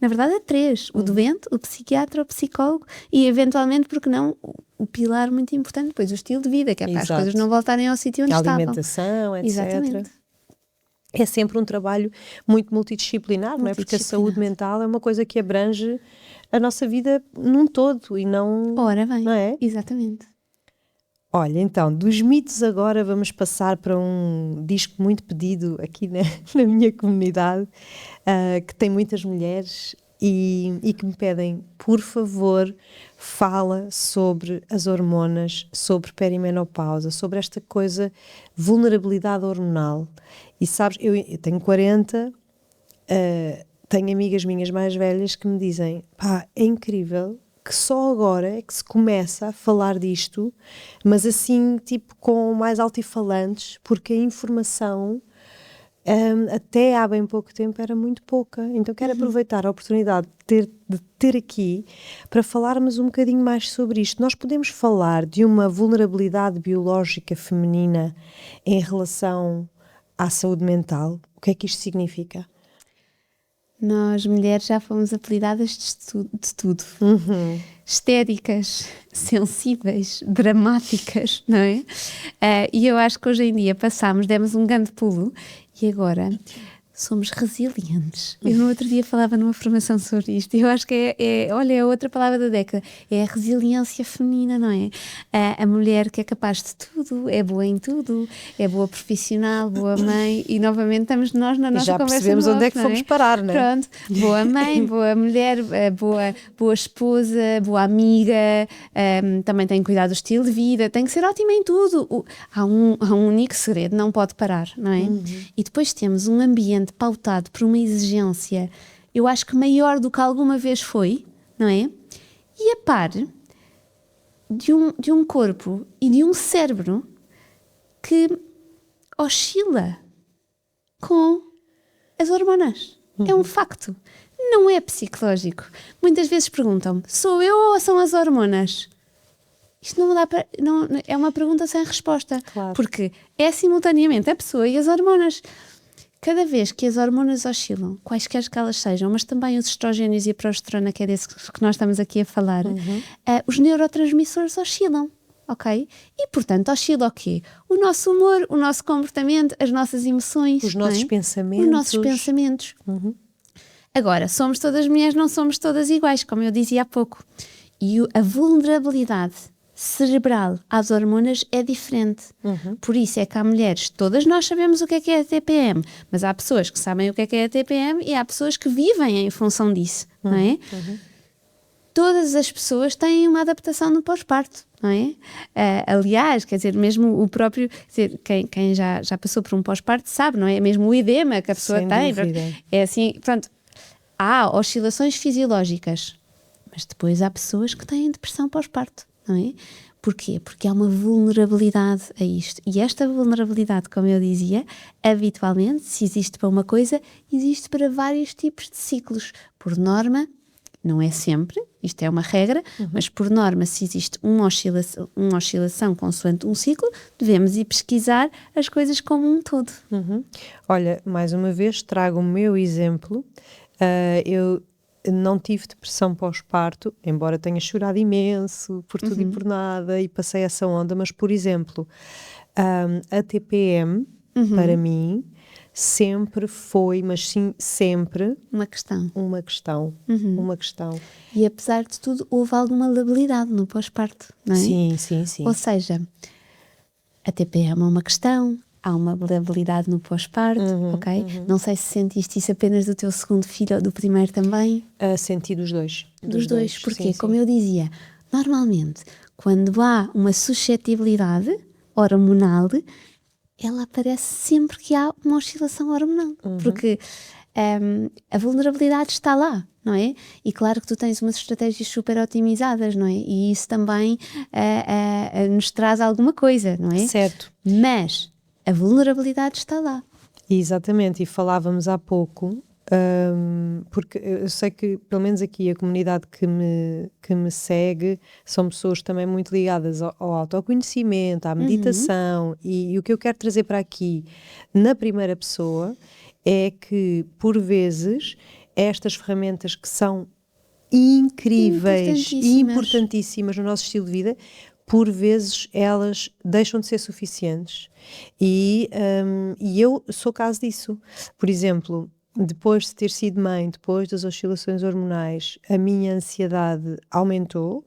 Na verdade, a 3. O doente, o psiquiatra, o psicólogo e, eventualmente, porque não, o pilar muito importante, depois o estilo de vida, que é para as coisas não voltarem ao sítio onde estavam. A alimentação, etc. Exatamente. É sempre um trabalho muito multidisciplinar, não é? Porque a saúde mental é uma coisa que abrange a nossa vida num todo e não... Ora bem, não é? Exatamente. Olha, então, dos mitos agora vamos passar para um disco muito pedido aqui na minha comunidade, que tem muitas mulheres e que me pedem, por favor, fala sobre as hormonas, sobre perimenopausa, sobre esta coisa, vulnerabilidade hormonal. E sabes, eu tenho 40, tenho amigas minhas mais velhas que me dizem, pá, é incrível que só agora é que se começa a falar disto, mas assim, tipo, com mais altifalantes, porque a informação até há bem pouco tempo era muito pouca. Então quero aproveitar a oportunidade de ter aqui para falarmos um bocadinho mais sobre isto. Nós podemos falar de uma vulnerabilidade biológica feminina em relação à saúde mental? O que é que isto significa? Nós, mulheres, já fomos apelidadas de tudo. Histéricas, sensíveis, dramáticas, não é? E eu acho que hoje em dia demos um grande pulo e agora somos resilientes. Eu no outro dia falava numa formação sobre isto e eu acho que olha, é outra palavra da década, é a resiliência feminina, não é? A mulher que é capaz de tudo, é boa em tudo, é boa profissional, boa mãe e novamente estamos nós na nossa conversa. Já percebemos onde é que fomos parar, não é? Pronto, boa mãe, boa mulher, boa esposa, boa amiga, também tem que cuidar do estilo de vida, tem que ser ótima em tudo. Há um único segredo, não pode parar, não é? E depois temos um ambiente pautado por uma exigência, eu acho que maior do que alguma vez foi, não é? E a par de um corpo e de um cérebro que oscila com as hormonas. É um facto. Não é psicológico. Muitas vezes perguntam-me, sou eu ou são as hormonas? Isto não dá para... é uma pergunta sem resposta. Claro. Porque é simultaneamente a pessoa e as hormonas. Cada vez que as hormonas oscilam, quaisquer que elas sejam, mas também os estrogénios e a progesterona, que é desse que nós estamos aqui a falar, os neurotransmissores oscilam, ok? E, portanto, oscila o quê? O nosso humor, o nosso comportamento, as nossas emoções. Os nossos pensamentos. Os nossos pensamentos. Agora, somos todas mulheres, não somos todas iguais, como eu dizia há pouco. E a vulnerabilidade cerebral às hormonas é diferente. Por isso é que há mulheres, todas nós sabemos o que é a TPM, mas há pessoas que sabem o que é a TPM e há pessoas que vivem em função disso, não é? Todas as pessoas têm uma adaptação no pós-parto, não é? Aliás, quer dizer, mesmo o próprio, quer dizer, quem já passou por um pós-parto sabe, não é? Mesmo o edema que a pessoa tem, é assim, pronto, há oscilações fisiológicas, mas depois há pessoas que têm depressão pós-parto. Não é? Porquê? Porque há uma vulnerabilidade a isto. E esta vulnerabilidade, como eu dizia, habitualmente, se existe para uma coisa, existe para vários tipos de ciclos. Por norma, não é sempre, isto é uma regra, mas por norma, se existe uma oscilação consoante um ciclo, devemos ir pesquisar as coisas como um todo. Olha, mais uma vez, trago o meu exemplo. Eu não tive depressão pós-parto, embora tenha chorado imenso por tudo e por nada e passei essa onda, mas, por exemplo, a TPM, para mim, sempre foi, mas sim, sempre... Uma questão. Uma questão. E, apesar de tudo, houve alguma labilidade no pós-parto, não é? Sim. Ou seja, a TPM é uma questão... Há uma labilidade no pós-parto, ok? Não sei se sentiste isso apenas do teu segundo filho ou do primeiro também. Senti dos dois. Dos dois. Porquê? Como eu dizia, normalmente, quando há uma suscetibilidade hormonal, ela aparece sempre que há uma oscilação hormonal. Porque a vulnerabilidade está lá, não é? E claro que tu tens umas estratégias super otimizadas, não é? E isso também nos traz alguma coisa, não é? Certo. Mas a vulnerabilidade está lá. Exatamente, e falávamos há pouco, porque eu sei que, pelo menos aqui, a comunidade que me segue são pessoas também muito ligadas ao autoconhecimento, à meditação, e o que eu quero trazer para aqui, na primeira pessoa, é que, por vezes, estas ferramentas que são incríveis e importantíssimas no nosso estilo de vida, por vezes elas deixam de ser suficientes. E eu sou caso disso. Por exemplo, depois de ter sido mãe, depois das oscilações hormonais, a minha ansiedade aumentou,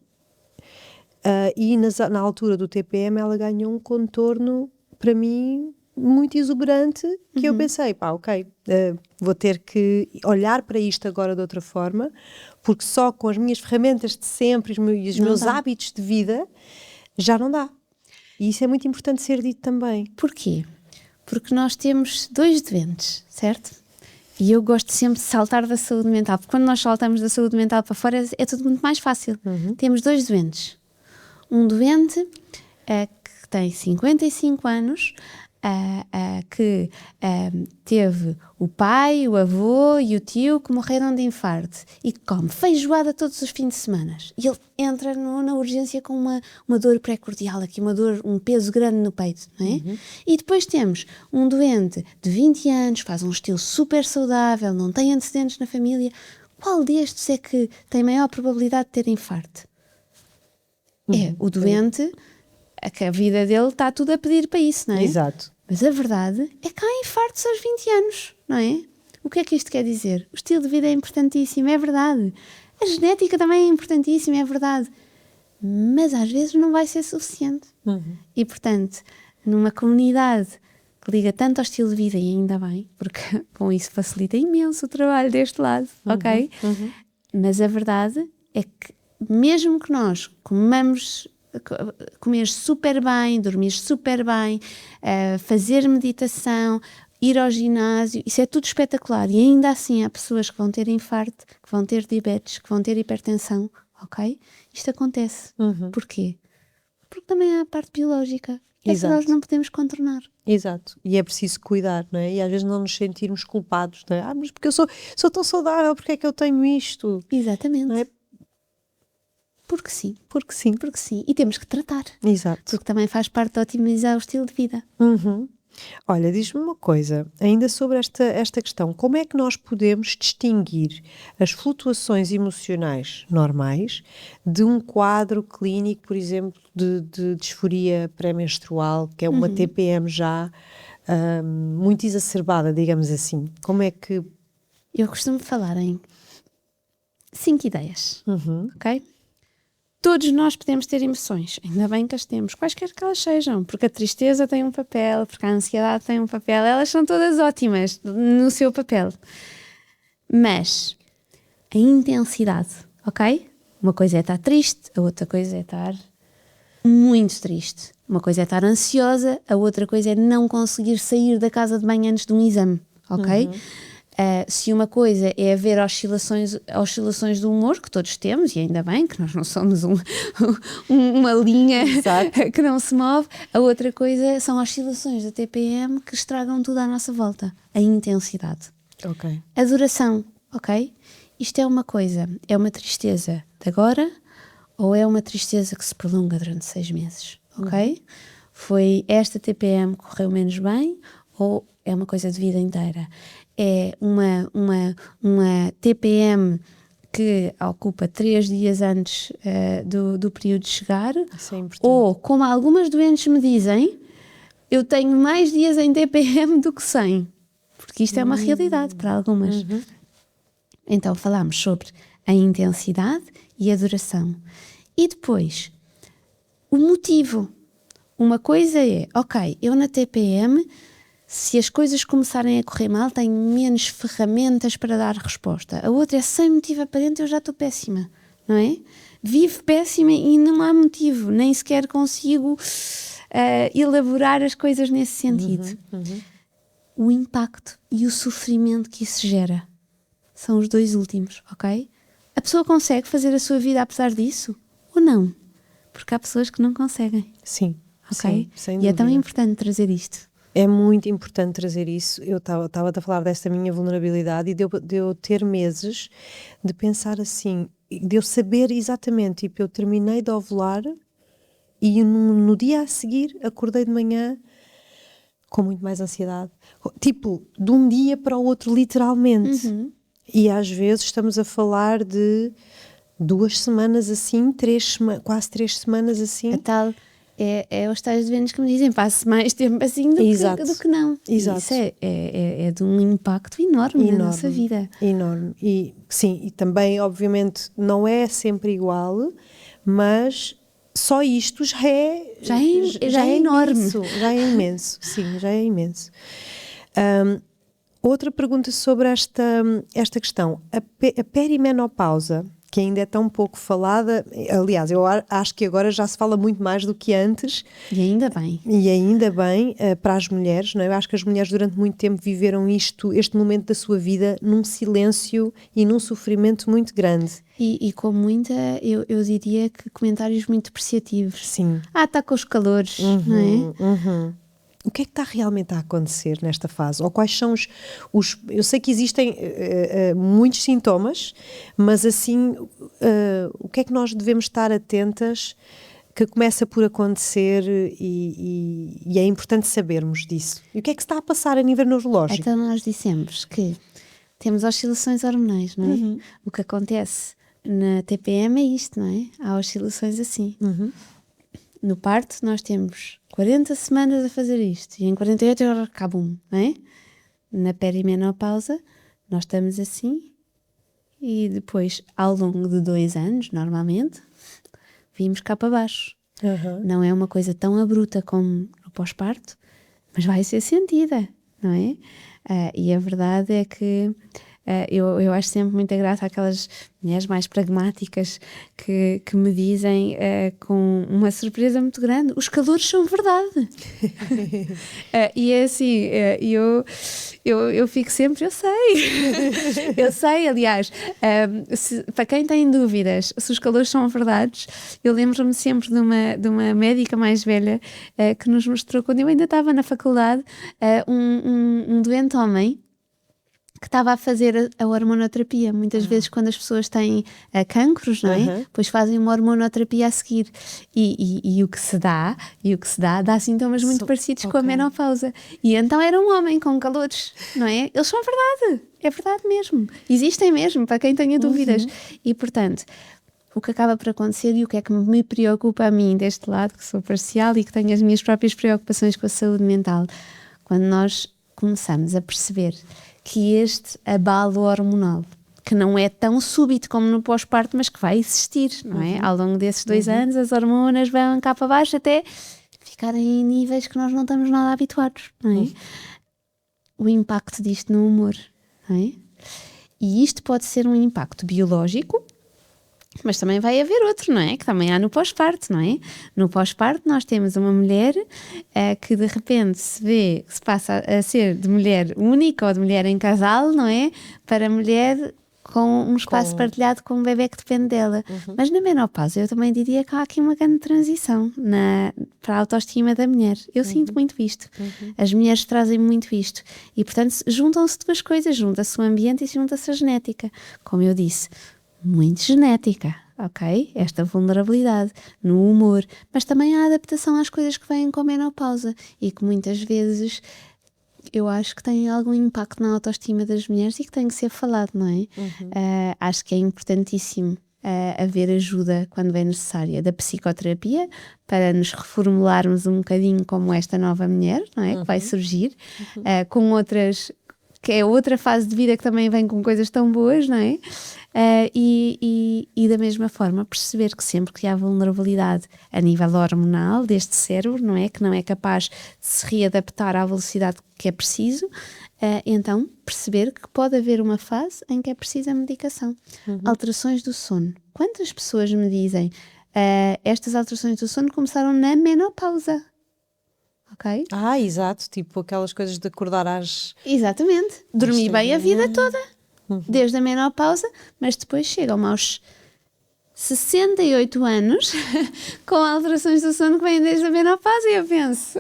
e na altura do TPM ela ganhou um contorno, para mim, muito exuberante, que eu pensei, pá, ok, vou ter que olhar para isto agora de outra forma, porque só com as minhas ferramentas de sempre e os meus hábitos de vida já não dá. E isso é muito importante ser dito também. Porquê? Porque nós temos 2 doentes, certo? E eu gosto sempre de saltar da saúde mental, porque quando nós saltamos da saúde mental para fora é tudo muito mais fácil. Temos 2 doentes. Um doente que tem 55 anos, que teve o pai, o avô e o tio que morreram de infarto e que come feijoada todos os fins de semana. E ele entra na urgência com uma dor pré-cordial aqui, uma dor, um peso grande no peito, não é? E depois temos um doente de 20 anos, faz um estilo super saudável, não tem antecedentes na família. Qual destes é que tem maior probabilidade de ter infarto? É o doente, que a vida dele está tudo a pedir para isso, não é? Exato. Mas a verdade é que há infartos aos 20 anos, não é? O que é que isto quer dizer? O estilo de vida é importantíssimo, é verdade. A genética também é importantíssima, é verdade. Mas às vezes não vai ser suficiente. E, portanto, numa comunidade que liga tanto ao estilo de vida, e ainda bem, porque com isso facilita imenso o trabalho deste lado, ok? Mas a verdade é que mesmo que nós comer super bem, dormir super bem, fazer meditação, ir ao ginásio, isso é tudo espetacular. E ainda assim há pessoas que vão ter infarto, que vão ter diabetes, que vão ter hipertensão, ok? Isto acontece. Porquê? Porque também há a parte biológica. Essa nós não podemos contornar. Exato. E é preciso cuidar, não é? E às vezes não nos sentirmos culpados, não é? Mas porque eu sou tão saudável, porque é que eu tenho isto? Exatamente. Não é? Porque sim. Porque sim. Porque sim. E temos que tratar. Exato. Porque também faz parte de otimizar o estilo de vida. Olha, diz-me uma coisa, ainda sobre esta questão, como é que nós podemos distinguir as flutuações emocionais normais de um quadro clínico, por exemplo, de disforia pré-menstrual, que é uma TPM já muito exacerbada, digamos assim? Como é que... Eu costumo falar em 5 ideias, ok? Todos nós podemos ter emoções, ainda bem que as temos, quaisquer que elas sejam, porque a tristeza tem um papel, porque a ansiedade tem um papel, elas são todas ótimas no seu papel. Mas a intensidade, ok? Uma coisa é estar triste, a outra coisa é estar muito triste. Uma coisa é estar ansiosa, a outra coisa é não conseguir sair da casa de banho antes de um exame, ok? Se uma coisa é haver oscilações do humor, que todos temos, e ainda bem que nós não somos uma linha que não se move, a outra coisa são oscilações da TPM que estragam tudo à nossa volta. A intensidade. Ok. A duração, ok? Isto é uma coisa, é uma tristeza de agora ou é uma tristeza que se prolonga durante 6 meses, ok? Foi esta TPM que correu menos bem ou é uma coisa de vida inteira? É uma TPM que ocupa 3 dias antes do período de chegar, Isso é importante. ou, como algumas doentes me dizem, eu tenho mais dias em TPM do que 100, porque isto é uma realidade para algumas. Então falámos sobre a intensidade e a duração. E depois, o motivo. Uma coisa é, ok, eu na TPM, se as coisas começarem a correr mal, tenho menos ferramentas para dar resposta. A outra é, sem motivo aparente, eu já estou péssima, não é? Vivo péssima e não há motivo, nem sequer consigo elaborar as coisas nesse sentido. o impacto e o sofrimento que isso gera. São os dois últimos, ok? A pessoa consegue fazer a sua vida apesar disso? Ou não? Porque há pessoas que não conseguem. Sim, Ok? sim, sem E é tão dúvida. importante trazer isto. É muito importante trazer isso. Eu estava a falar dessa minha vulnerabilidade e de eu ter meses de pensar assim, de eu saber exatamente, tipo, eu terminei de ovular e no dia a seguir acordei de manhã com muito mais ansiedade. Tipo, de um dia para o outro, literalmente. E às vezes estamos a falar de 2 semanas assim, quase 3 semanas assim. A tal é os tais de Vênus que me dizem passe mais tempo assim do que não. Exato. E isso é de um impacto enorme na nossa vida. Enorme. E sim, e também, obviamente, não é sempre igual, mas só isto já é enorme. imenso, já é imenso, sim, já é imenso. Outra pergunta sobre esta questão. A perimenopausa, que ainda é tão pouco falada, aliás, eu acho que agora já se fala muito mais do que antes. E ainda bem. E ainda bem para as mulheres, não é? Eu acho que as mulheres durante muito tempo viveram este momento da sua vida num silêncio e num sofrimento muito grande. E com muita, eu diria que comentários muito depreciativos. Sim. Está com os calores, não é? O que é que está realmente a acontecer nesta fase? Ou quais são os eu sei que existem muitos sintomas, mas assim, o que é que nós devemos estar atentas que começa por acontecer e é importante sabermos disso? E o que é que se está a passar a nível neurológico? Então nós dissemos que temos oscilações hormonais, não é? O que acontece na TPM é isto, não é? Há oscilações assim. No parto nós temos 40 semanas a fazer isto e em 48 acabam, não é? Na perimenopausa nós estamos assim e depois ao longo de 2 anos, normalmente, vimos cá para baixo. Não é uma coisa tão abrupta como no pós-parto, mas vai ser sentida, não é? E a verdade é que eu acho sempre muita graça aquelas mulheres mais pragmáticas que me dizem com uma surpresa muito grande: os calores são verdade. E é assim, eu fico sempre, eu sei, aliás, para quem tem dúvidas se os calores são verdades, eu lembro-me sempre de uma médica mais velha que nos mostrou, quando eu ainda estava na faculdade, um doente homem que estava a fazer a hormonoterapia. Muitas vezes quando as pessoas têm cancros, não é? Depois fazem uma hormonoterapia a seguir. E o que se dá sintomas muito parecidos com a menopausa. E então era um homem com calores, não é? Eles são verdade. É verdade mesmo. Existem mesmo, para quem tenha dúvidas. E, portanto, o que acaba por acontecer e o que é que me preocupa a mim deste lado, que sou parcial e que tenho as minhas próprias preocupações com a saúde mental, quando nós começamos a perceber que este abalo hormonal, que não é tão súbito como no pós-parto, mas que vai existir, não é? Ao longo desses 2 anos, as hormonas vão cá para baixo até ficarem em níveis que nós não estamos nada habituados, não é? O impacto disto no humor, não é? E isto pode ser um impacto biológico, mas também vai haver outro, não é? Que também há no pós-parto, não é? No pós-parto nós temos uma mulher que de repente se passa a ser de mulher única ou de mulher em casal, não é? Para mulher com um espaço partilhado com um bebê que depende dela. Mas na menopausa eu também diria que há aqui uma grande transição para a autoestima da mulher. Eu sinto muito isto. As mulheres trazem muito isto. E portanto juntam-se 2 coisas. Junta-se o ambiente e junta-se a genética. Como eu disse, muito genética, ok? Esta vulnerabilidade no humor, mas também a adaptação às coisas que vêm com a menopausa e que muitas vezes eu acho que tem algum impacto na autoestima das mulheres e que tem que ser falado, não é? Acho que é importantíssimo haver ajuda quando é necessária da psicoterapia para nos reformularmos um bocadinho como esta nova mulher, não é? Que vai surgir, com outras, que é outra fase de vida que também vem com coisas tão boas, não é? E da mesma forma perceber que sempre que há vulnerabilidade a nível hormonal deste cérebro, não é? Que não é capaz de se readaptar à velocidade que é preciso, então perceber que pode haver uma fase em que é preciso a medicação. Alterações do sono. Quantas pessoas me dizem estas alterações do sono começaram na menopausa? ok? Exato, tipo aquelas coisas de acordar às... Exatamente. Dormi bem a vida toda, Uhum. desde a menopausa, mas depois chegam aos 68 anos com alterações do sono que vêm desde a menopausa e eu penso,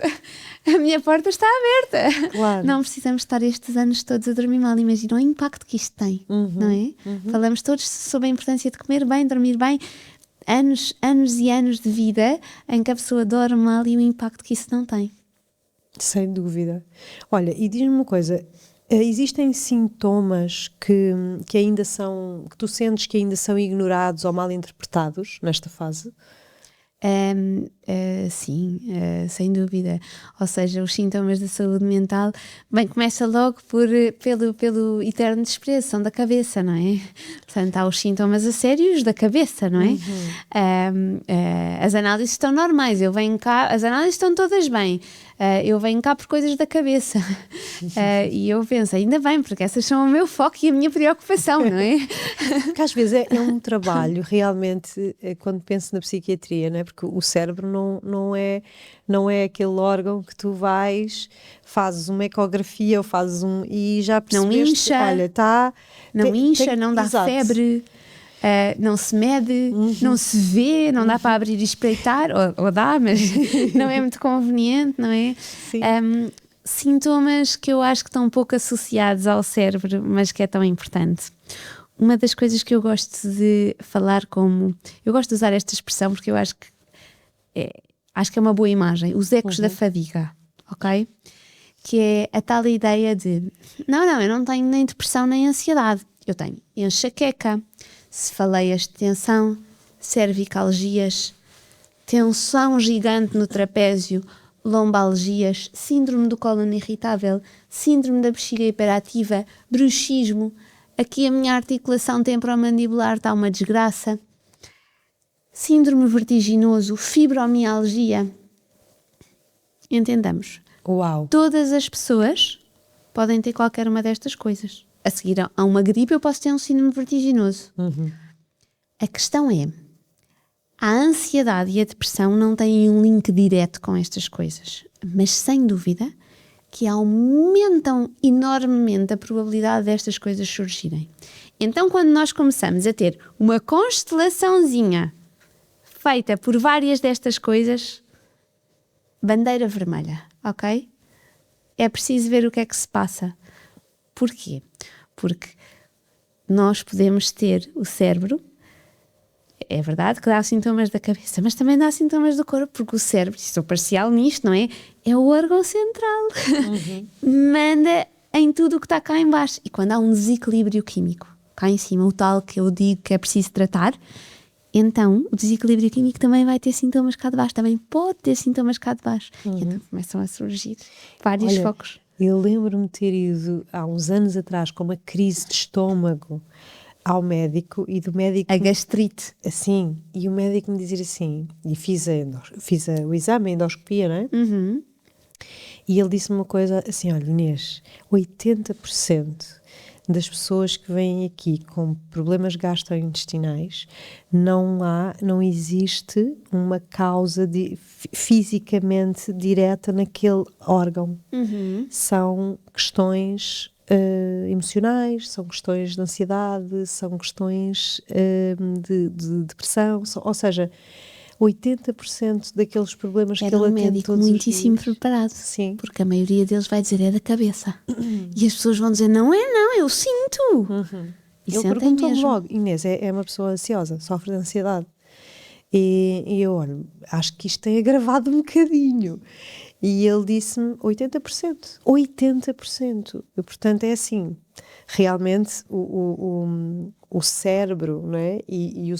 a minha porta está aberta. Claro. Não precisamos estar estes anos todos a dormir mal. Imagina o impacto que isto tem, não é? Falamos todos sobre a importância de comer bem, dormir bem. Anos e anos de vida em que a pessoa dorme mal e o impacto que isso não tem. Sem dúvida. Olha, e diz-me uma coisa, existem sintomas que ainda são, que tu sentes que ainda são ignorados ou mal interpretados nesta fase? Sim, sem dúvida. Ou seja, os sintomas da saúde mental, bem, começa logo pelo eterno desprezo, são da cabeça, não é? Portanto, há os sintomas a sérios da cabeça, não é? As análises estão normais, eu venho cá, as análises estão todas bem, eu venho cá por coisas da cabeça. E eu penso, ainda bem, porque essas são o meu foco e a minha preocupação, não é? Porque às vezes é um trabalho, realmente, quando penso na psiquiatria, não é? Porque o cérebro não é aquele órgão que tu fazes uma ecografia ou fazes e já percebeste, não incha, olha, está... Não incha, não dá exato. Febre, não se mede, não se vê, não dá para abrir e espreitar, ou dá, mas não é muito conveniente, não é? Sim. Sintomas que eu acho que estão um pouco associados ao cérebro, mas que é tão importante. Uma das coisas que eu gosto de falar eu gosto de usar esta expressão porque eu acho que é uma boa imagem, os ecos da fadiga, ok? Que é a tal ideia de, não, eu não tenho nem depressão nem ansiedade, eu tenho enxaqueca, cefaleias de tensão, cervicalgias, tensão gigante no trapézio, lombalgias, síndrome do cólon irritável, síndrome da bexiga hiperativa, bruxismo, aqui a minha articulação temporomandibular está uma desgraça, síndrome vertiginoso, fibromialgia. Entendamos. Uau! Todas as pessoas podem ter qualquer uma destas coisas. A seguir a uma gripe eu posso ter um síndrome vertiginoso. A questão é, a ansiedade e a depressão não têm um link direto com estas coisas, mas sem dúvida que aumentam enormemente a probabilidade destas coisas surgirem. Então, quando nós começamos a ter uma constelaçãozinha feita por várias destas coisas, bandeira vermelha, ok? É preciso ver o que é que se passa. Porquê? Porque nós podemos ter o cérebro, é verdade que dá sintomas da cabeça, mas também dá sintomas do corpo, porque o cérebro, estou parcial nisto, não é? É o órgão central. Manda em tudo o que está cá em baixo. E quando há um desequilíbrio químico cá em cima, o tal que eu digo que é preciso tratar, então o desequilíbrio químico também vai ter sintomas cá de baixo, também pode ter sintomas cá de baixo. E então começam a surgir vários focos. Eu lembro-me de ter ido há uns anos atrás com uma crise de estômago ao médico e do médico... A gastrite. Assim, e o médico me dizer assim, e fiz o exame, a endoscopia, não é? E ele disse-me uma coisa assim, olha Inês, 80% das pessoas que vêm aqui com problemas gastrointestinais, não existe uma causa fisicamente direta naquele órgão. São questões emocionais, são questões de ansiedade, são questões de depressão, ou seja, 80% daqueles problemas que ele atende médico todos muitíssimo os dias. preparado. Sim. Porque a maioria deles vai dizer é da cabeça. E as pessoas vão dizer não, eu sinto. E Ele sentem perguntou-me mesmo. logo, Inês, é uma pessoa ansiosa, sofre de ansiedade. E eu, olha, acho que isto tem agravado um bocadinho. E ele disse-me 80%. 80%. E, portanto, é assim, realmente o cérebro, não é? E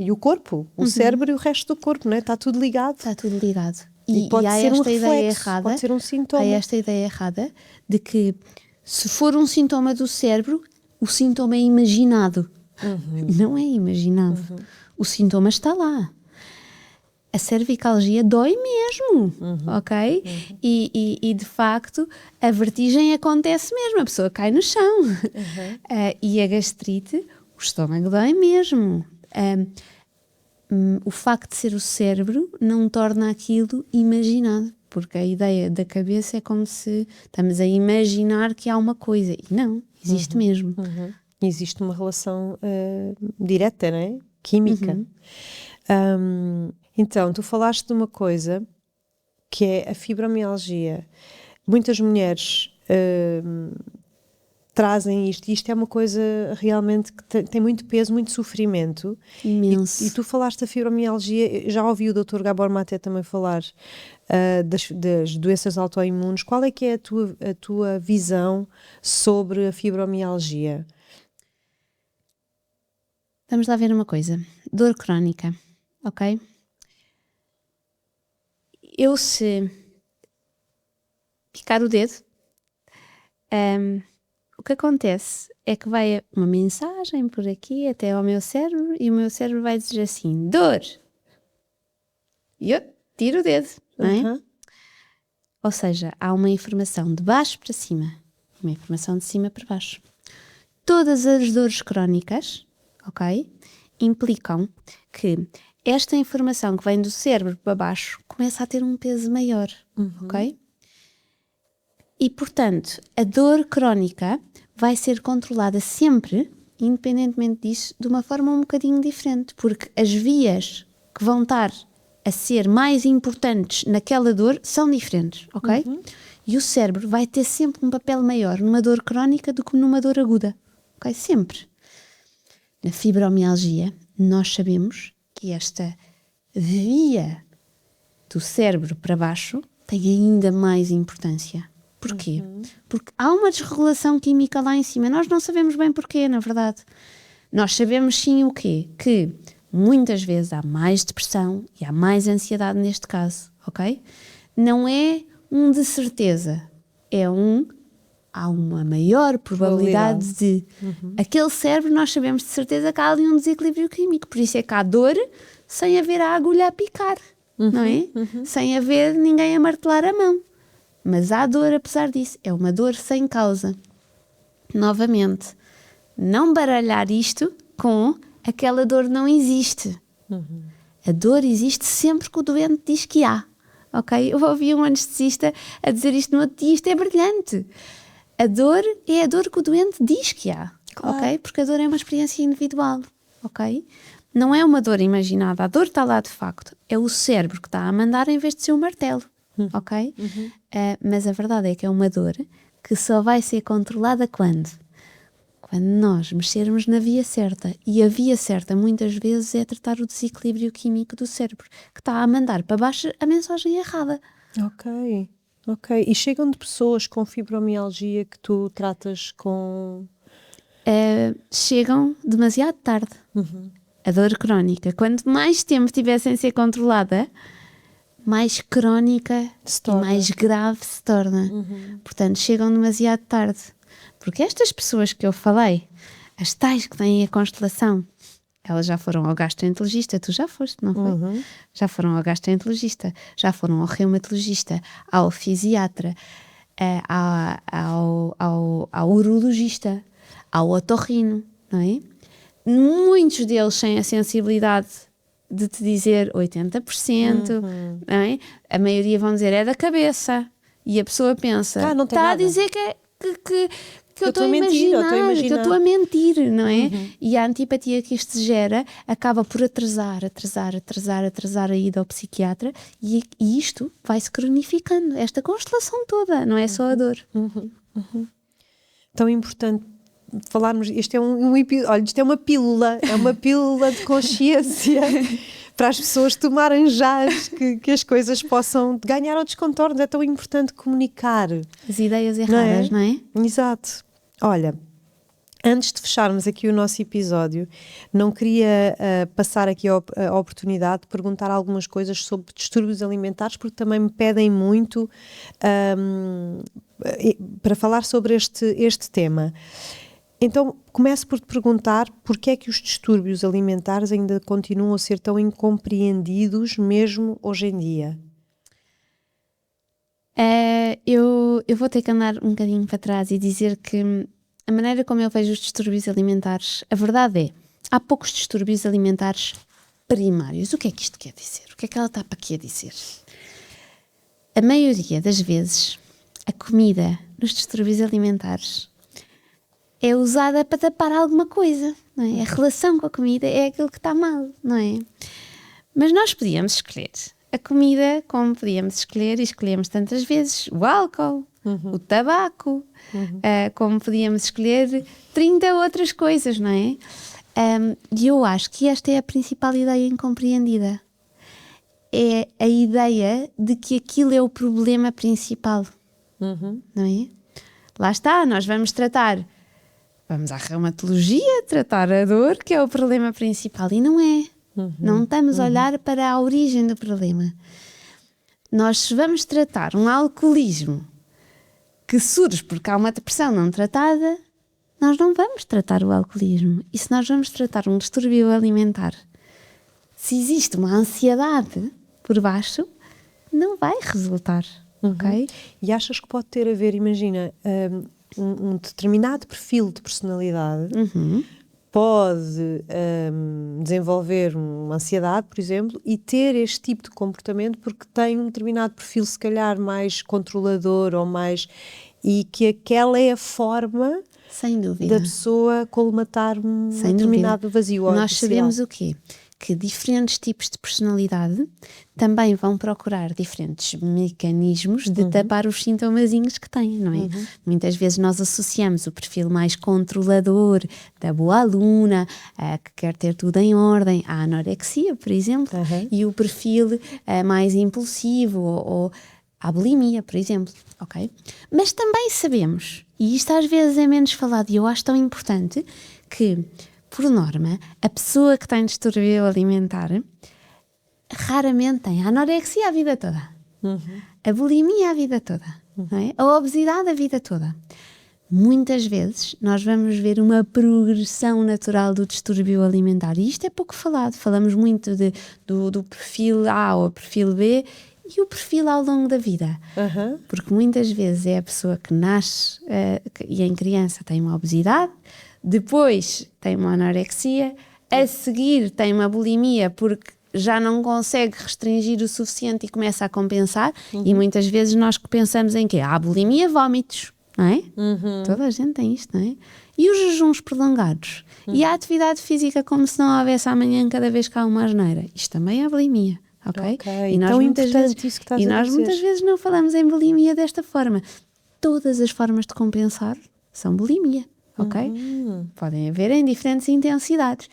o corpo, o cérebro e o resto do corpo, não é? Está tudo ligado. Está tudo ligado. E pode há ser um esta ideia reflexo, errada, pode ser um sintoma. Há esta ideia errada de que se for um sintoma do cérebro, o sintoma é imaginado. Não é imaginado. O sintoma está lá. A cervicalgia dói mesmo, ok? E de facto a vertigem acontece mesmo, a pessoa cai no chão. E a gastrite, o estômago dói mesmo. O facto de ser o cérebro não torna aquilo imaginado. porque a ideia da cabeça é como se estamos a imaginar que há uma coisa, e não, existe mesmo. Existe uma relação direta, não é? Química. Então, tu falaste de uma coisa que é a fibromialgia. Muitas mulheres trazem isto, e isto é uma coisa realmente que tem muito peso, muito sofrimento. Imenso. E tu falaste da fibromialgia, já ouvi o Dr. Gabor Maté também falar das doenças autoimunes. Qual é que é a tua visão sobre a fibromialgia? Vamos lá ver uma coisa. Dor crónica, ok? Eu se picar o dedo, o que acontece é que vai uma mensagem por aqui até ao meu cérebro e o meu cérebro vai dizer assim, dor! E eu tiro o dedo, não é? Ou seja, há uma informação de baixo para cima, uma informação de cima para baixo. Todas as dores crónicas, ok, implicam que esta informação que vem do cérebro para baixo começa a ter um peso maior, ok? E, portanto, a dor crónica vai ser controlada sempre, independentemente disso, de uma forma um bocadinho diferente, porque as vias que vão estar a ser mais importantes naquela dor são diferentes, ok? E o cérebro vai ter sempre um papel maior numa dor crónica do que numa dor aguda, ok? Sempre. Na fibromialgia, nós sabemos que esta via do cérebro para baixo tem ainda mais importância. Porquê? Porque há uma desregulação química lá em cima. Nós não sabemos bem porquê, na verdade. Nós sabemos sim o quê? Que muitas vezes há mais depressão e há mais ansiedade neste caso, ok? Não é um de certeza, há uma maior probabilidade de aquele cérebro, nós sabemos de certeza que há ali um desequilíbrio químico, por isso é que há dor sem haver a agulha a picar, não é? Sem haver ninguém a martelar a mão. Mas há dor apesar disso, é uma dor sem causa. Novamente, não baralhar isto com aquela dor não existe. A dor existe sempre que o doente diz que há, ok? Eu ouvi um anestesista a dizer isto no outro dia, isto é brilhante. A dor é a dor que o doente diz que há, ok? Porque a dor é uma experiência individual, ok? Não é uma dor imaginada, a dor está lá de facto. É o cérebro que está a mandar em vez de ser um martelo, ok? Mas a verdade é que é uma dor que só vai ser controlada quando? Quando nós mexermos na via certa. E a via certa muitas vezes é tratar o desequilíbrio químico do cérebro, que está a mandar para baixo a mensagem errada. Ok. E chegam de pessoas com fibromialgia que tu tratas com... Chegam demasiado tarde. A dor crónica. Quanto mais tempo tiver sem ser controlada, mais crónica e mais grave se torna. Portanto, chegam demasiado tarde. Porque estas pessoas que eu falei, as tais que têm a constelação, elas já foram ao gastroenterologista, tu já foste, não foi? Já foram ao gastroenterologista, já foram ao reumatologista, ao fisiatra, ao urologista, ao otorrino, não é? Muitos deles têm a sensibilidade de te dizer 80%, não é? A maioria vão dizer é da cabeça. E a pessoa pensa, não tem está nada. a dizer que eu estou a imaginar, que eu estou a mentir, não é? E a antipatia que isto gera acaba por atrasar a ida ao psiquiatra e isto vai-se cronificando, esta constelação toda, não é só a dor. Tão importante falarmos, isto é olha, isto é uma pílula de consciência para as pessoas tomarem já que as coisas possam ganhar outros contornos. É tão importante comunicar as ideias erradas, não é? Exato. Olha, antes de fecharmos aqui o nosso episódio, não queria passar aqui a oportunidade de perguntar algumas coisas sobre distúrbios alimentares, porque também me pedem muito para falar sobre este tema. Então, começo por te perguntar porque é que os distúrbios alimentares ainda continuam a ser tão incompreendidos mesmo hoje em dia? Eu vou ter que andar um bocadinho para trás e dizer que a maneira como eu vejo os distúrbios alimentares, a verdade é, há poucos distúrbios alimentares primários. O que é que isto quer dizer? O que é que ela está para aqui a dizer? a maioria das vezes, a comida nos distúrbios alimentares é usada para tapar alguma coisa, não é? A relação com a comida é aquilo que está mal, não é? Mas nós podíamos escolher a comida como podíamos escolher, e escolhemos tantas vezes, o álcool, o tabaco, como podíamos escolher 30 outras coisas, não é? E eu acho que esta é a principal ideia incompreendida. É a ideia de que aquilo é o problema principal, não é? Lá está, nós vamos à reumatologia, tratar a dor, que é o problema principal, e não é. Não estamos a olhar para a origem do problema. Nós vamos tratar um alcoolismo que surge porque há uma depressão não tratada, nós não vamos tratar o alcoolismo. E se nós vamos tratar um distúrbio alimentar, se existe uma ansiedade por baixo, não vai resultar, ok? E achas que pode ter a ver, imagina, um determinado perfil de personalidade pode desenvolver uma ansiedade, por exemplo, e ter este tipo de comportamento porque tem um determinado perfil, se calhar, mais controlador ou mais... E que aquela é a forma... Sem dúvida. Da pessoa colmatar um determinado vazio. Nós sabemos o quê? Que diferentes tipos de personalidade também vão procurar diferentes mecanismos de tapar os sintomazinhos que têm, não é? Muitas vezes nós associamos o perfil mais controlador, da boa aluna, que quer ter tudo em ordem, à anorexia, por exemplo, e o perfil mais impulsivo ou à bulimia, por exemplo, ok? Mas também sabemos, e isto às vezes é menos falado e eu acho tão importante, que, por norma, a pessoa que tem distúrbio alimentar raramente tem a anorexia a vida toda, a bulimia a vida toda, não é? A obesidade a vida toda. Muitas vezes nós vamos ver uma progressão natural do distúrbio alimentar e isto é pouco falado. Falamos muito do perfil A ou perfil B e o perfil ao longo da vida. Porque muitas vezes é a pessoa que nasce e em criança tem uma obesidade, depois tem uma anorexia, a seguir tem uma bulimia porque já não consegue restringir o suficiente e começa a compensar. E muitas vezes nós pensamos em quê? A bulimia, vómitos, não é? Toda a gente tem isto, não é? E os jejuns prolongados? E a atividade física como se não houvesse amanhã cada vez que há uma asneira? Isto também é bulimia. Okay? E nós, muitas vezes não falamos em bulimia desta forma. Todas as formas de compensar são bulimia, ok? Podem haver em diferentes intensidades.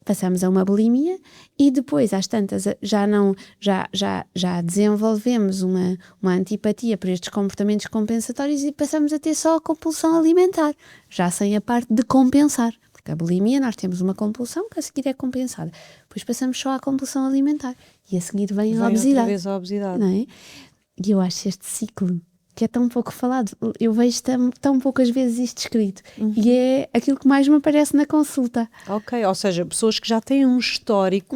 Passamos a uma bulimia e depois, às tantas, já desenvolvemos uma antipatia por estes comportamentos compensatórios e passamos a ter só a compulsão alimentar, já sem a parte de compensar. Porque a bulimia, nós temos uma compulsão que a seguir é compensada. Depois passamos só à compulsão alimentar. E a seguir vem a obesidade. Outra vez a obesidade. Não é? E eu acho este ciclo, que é tão pouco falado, eu vejo tão poucas vezes isto escrito. E é aquilo que mais me aparece na consulta. Ok, ou seja, pessoas que já têm um histórico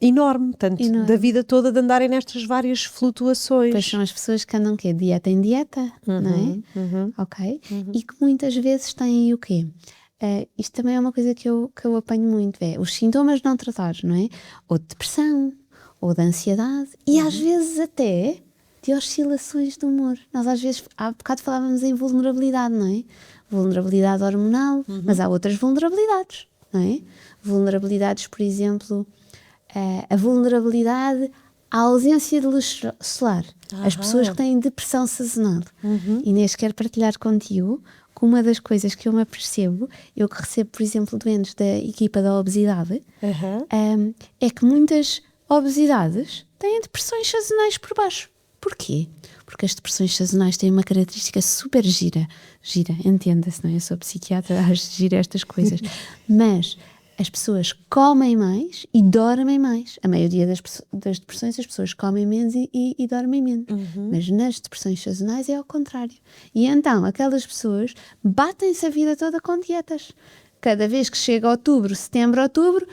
enorme, enorme. Da vida toda de andarem nestas várias flutuações. Pois são as pessoas que andam quê? Dieta em dieta, não é? Ok? E que muitas vezes têm o quê? Isto também é uma coisa que eu apanho muito, é os sintomas não tratados, não é? Ou de depressão, ou de ansiedade, e às vezes até de oscilações de humor. Nós às vezes, há bocado falávamos em vulnerabilidade, não é? Vulnerabilidade hormonal, mas há outras vulnerabilidades, não é? Vulnerabilidades, por exemplo, a vulnerabilidade à ausência de luz solar. As pessoas que têm depressão sazonal. Inês, quero partilhar contigo que uma das coisas que eu me apercebo, eu que recebo, por exemplo, doentes da equipa da obesidade, é que muitas obesidades têm depressões sazonais por baixo. Porquê? Porque as depressões sazonais têm uma característica super gira, entenda-se, não é? Eu sou psiquiatra, acho gira estas coisas, mas as pessoas comem mais e dormem mais. A maioria das depressões as pessoas comem menos e dormem menos. Mas nas depressões sazonais é ao contrário. E então aquelas pessoas batem-se a vida toda com dietas. Cada vez que chega outubro, setembro, outubro,